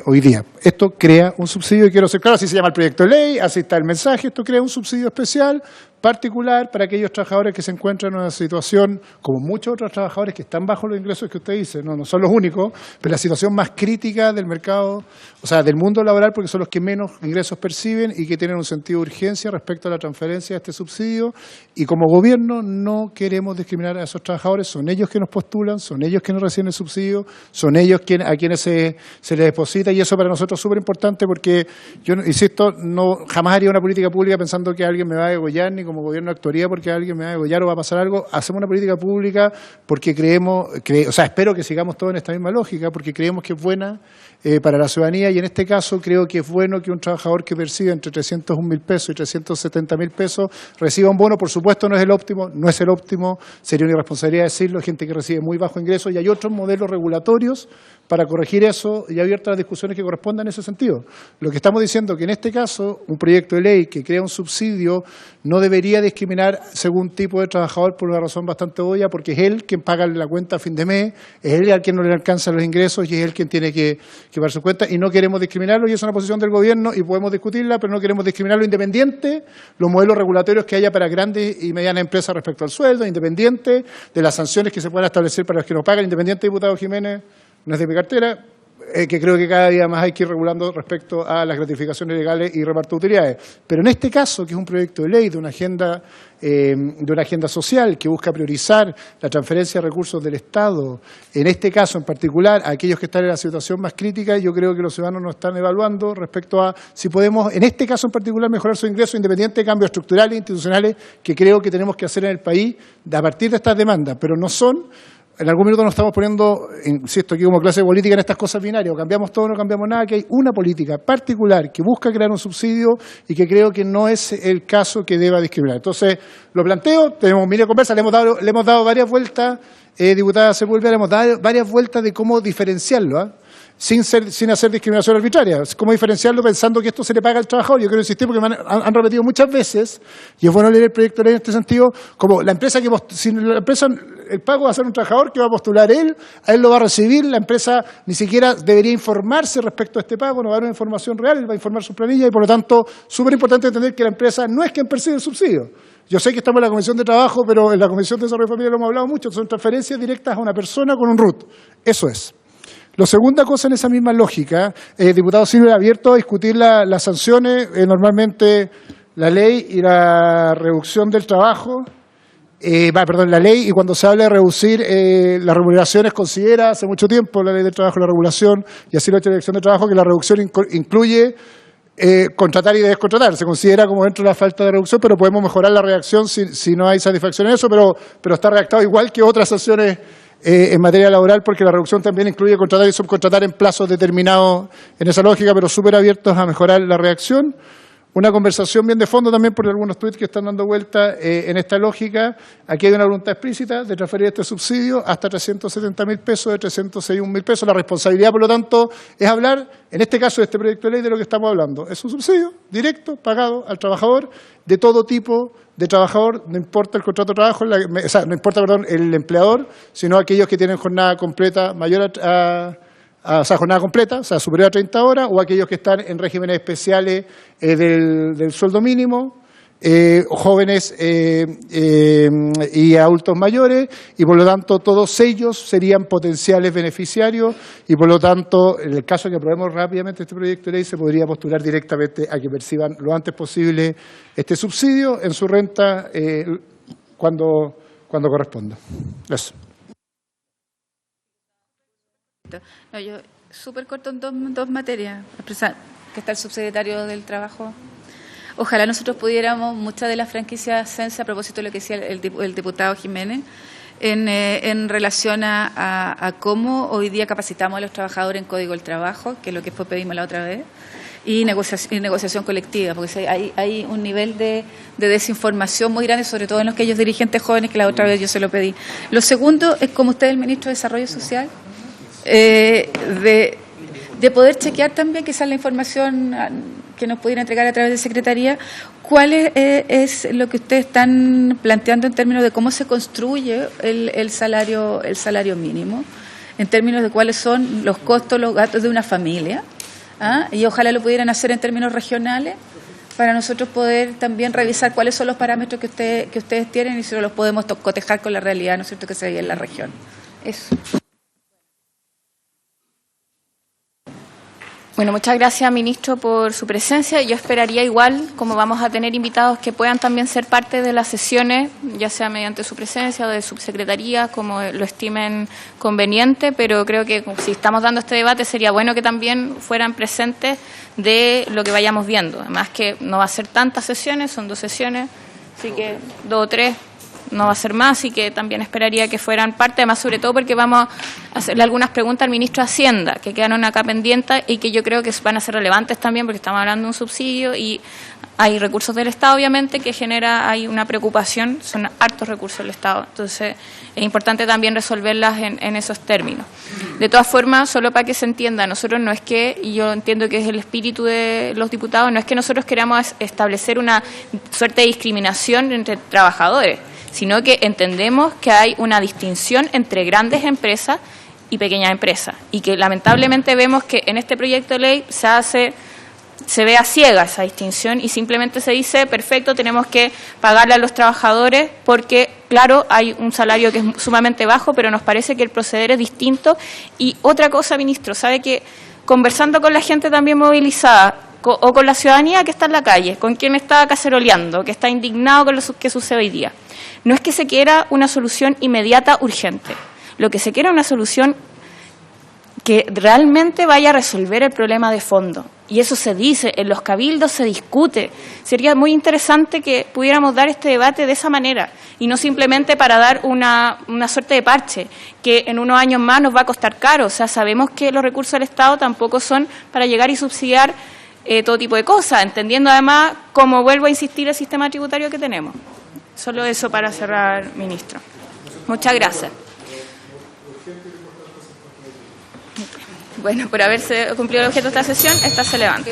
hoy día. Esto crea un subsidio y quiero ser claro, así se llama el proyecto de ley, así está el mensaje, esto crea un subsidio especial particular para aquellos trabajadores que se encuentran en una situación, como muchos otros trabajadores que están bajo los ingresos que usted dice, no son los únicos, pero la situación más crítica del mercado, o sea, del mundo laboral, porque son los que menos ingresos perciben y que tienen un sentido de urgencia respecto a la transferencia de este subsidio. Y como gobierno no queremos discriminar a esos trabajadores, son ellos que nos postulan, son ellos que nos reciben el subsidio, son ellos a quienes se les deposita, y eso para nosotros es súper importante porque yo, insisto, jamás haría una política pública pensando que alguien me va a degollar, ni como gobierno actuaría porque alguien me va a degollar o va a pasar algo. Hacemos una política pública porque espero que sigamos todos en esta misma lógica, porque creemos que es buena para la ciudadanía, y en este caso creo que es bueno que un trabajador que percibe entre 301.000 pesos y 370.000 pesos reciba un bono. Por supuesto no es el óptimo, sería una irresponsabilidad decirlo, hay gente que recibe muy bajo ingreso y hay otros modelos regulatorios para corregir eso y abiertas las discusiones que correspondan en ese sentido. Lo que estamos diciendo es que en este caso un proyecto de ley que crea un subsidio no debería discriminar según tipo de trabajador por una razón bastante obvia, porque es él quien paga la cuenta a fin de mes, es él al quien no le alcanzan los ingresos y es él quien tiene que pagar su cuenta, y no queremos discriminarlo, y es una posición del gobierno y podemos discutirla, pero no queremos discriminarlo independiente los modelos regulatorios que haya para grandes y medianas empresas respecto al sueldo, independiente de las sanciones que se puedan establecer para los que no pagan, independiente, diputado Jiménez, no es de mi cartera, que creo que cada día más hay que ir regulando respecto a las gratificaciones legales y reparto de utilidades. Pero en este caso, que es un proyecto de ley de una agenda social que busca priorizar la transferencia de recursos del Estado, en este caso en particular a aquellos que están en la situación más crítica, yo creo que los ciudadanos nos están evaluando respecto a si podemos, en este caso en particular, mejorar sus ingresos independiente de cambios estructurales e institucionales que creo que tenemos que hacer en el país a partir de estas demandas, pero no son... En algún minuto nos estamos poniendo, insisto, aquí como clase política en estas cosas binarias, o cambiamos todo o no cambiamos nada, que hay una política particular que busca crear un subsidio y que creo que no es el caso que deba discriminar. Entonces, lo planteo, tenemos miles de conversas, le hemos dado varias vueltas, diputada Sepúlveda, le hemos dado varias vueltas de cómo diferenciarlo, sin hacer discriminación arbitraria. Cómo diferenciarlo pensando que esto se le paga al trabajador. Yo quiero insistir porque me han repetido muchas veces, y es bueno leer el proyecto de ley en este sentido, como el pago va a ser un trabajador que va a postular él, a él lo va a recibir, la empresa ni siquiera debería informarse respecto a este pago, no va a dar una información real, él va a informar su planilla, y por lo tanto, súper importante entender que la empresa no es quien percibe el subsidio. Yo sé que estamos en la Comisión de Trabajo, pero en la Comisión de Desarrollo Familiar lo hemos hablado mucho, son transferencias directas a una persona con un RUT. Eso es. La segunda cosa en esa misma lógica, diputado Silva, abierto a discutir las sanciones, normalmente la ley y la reducción del trabajo la ley, y cuando se habla de reducir las remuneraciones, considera hace mucho tiempo la ley del trabajo, la regulación, y así lo ha hecho la Dirección de Trabajo, que la reducción incluye contratar y descontratar. Se considera como dentro de la falta de reducción, pero podemos mejorar la redacción si no hay satisfacción en eso, pero está redactado igual que otras sanciones en materia laboral, porque la reducción también incluye contratar y subcontratar en plazos determinados en esa lógica, pero súper abiertos a mejorar la redacción. Una conversación bien de fondo también por algunos tuits que están dando vuelta en esta lógica. Aquí hay una voluntad explícita de transferir este subsidio hasta 370.000 pesos, de 361.000 pesos. La responsabilidad, por lo tanto, es hablar, en este caso de este proyecto de ley, de lo que estamos hablando. Es un subsidio directo, pagado al trabajador, de todo tipo de trabajador, no importa el contrato de trabajo, no importa, el empleador, sino aquellos que tienen jornada completa mayor jornada completa, superior a 30 horas, o aquellos que están en regímenes especiales del sueldo mínimo, jóvenes y adultos mayores, y por lo tanto todos ellos serían potenciales beneficiarios, y por lo tanto, en el caso de que aprobemos rápidamente este proyecto de ley, se podría postular directamente a que perciban lo antes posible este subsidio en su renta cuando corresponda. Gracias. No, yo súper corto en dos materias, que está el subsecretario del Trabajo. Ojalá nosotros pudiéramos, muchas de las franquicias CENSE, a propósito de lo que decía el diputado Jiménez, en relación a cómo hoy día capacitamos a los trabajadores en Código del Trabajo, que es lo que después pedimos la otra vez, y negociación colectiva, porque hay un nivel de desinformación muy grande, sobre todo en los aquellos dirigentes jóvenes, que la otra vez yo se lo pedí. Lo segundo es, como usted es el ministro de Desarrollo Social, de poder chequear también, que esa es la información que nos pudiera entregar a través de Secretaría, cuál es lo que ustedes están planteando en términos de cómo se construye el salario mínimo, en términos de cuáles son los costos, los gastos de una familia, y ojalá lo pudieran hacer en términos regionales, para nosotros poder también revisar cuáles son los parámetros que ustedes tienen y si no los podemos cotejar con la realidad, ¿no es cierto?, que se vive en la región. Eso. Bueno, muchas gracias, ministro, por su presencia. Yo esperaría igual, como vamos a tener invitados que puedan también ser parte de las sesiones, ya sea mediante su presencia o de subsecretaría, como lo estimen conveniente, pero creo que si estamos dando este debate sería bueno que también fueran presentes de lo que vayamos viendo. Además que no va a ser tantas sesiones, son 2 sesiones, así que 2 o 3. No va a ser más, y que también esperaría que fueran parte, además sobre todo porque vamos a hacerle algunas preguntas al ministro de Hacienda, que quedaron acá pendientes y que yo creo que van a ser relevantes también, porque estamos hablando de un subsidio y hay recursos del Estado, obviamente, que hay una preocupación, son hartos recursos del Estado, entonces es importante también resolverlas en esos términos. De todas formas, solo para que se entienda, nosotros no es que, y yo entiendo que es el espíritu de los diputados, no es que nosotros queramos establecer una suerte de discriminación entre trabajadores, sino que entendemos que hay una distinción entre grandes empresas y pequeñas empresas, y que lamentablemente vemos que en este proyecto de ley se ve a ciega esa distinción, y simplemente se dice, perfecto, tenemos que pagarle a los trabajadores porque, claro, hay un salario que es sumamente bajo, pero nos parece que el proceder es distinto. Y otra cosa, ministro, sabe que conversando con la gente también movilizada, o con la ciudadanía que está en la calle, con quien está caceroleando, que está indignado con lo que sucede hoy día, no es que se quiera una solución inmediata, urgente. Lo que se quiera es una solución que realmente vaya a resolver el problema de fondo. Y eso se dice, en los cabildos se discute. Sería muy interesante que pudiéramos dar este debate de esa manera, y no simplemente para dar una suerte de parche, que en unos años más nos va a costar caro. O sea, sabemos que los recursos del Estado tampoco son para llegar y subsidiar todo tipo de cosas, entendiendo además, como vuelvo a insistir, el sistema tributario que tenemos. Solo eso para cerrar, ministro. Muchas gracias. Bueno, por haberse cumplido el objeto de esta sesión, esta se levanta.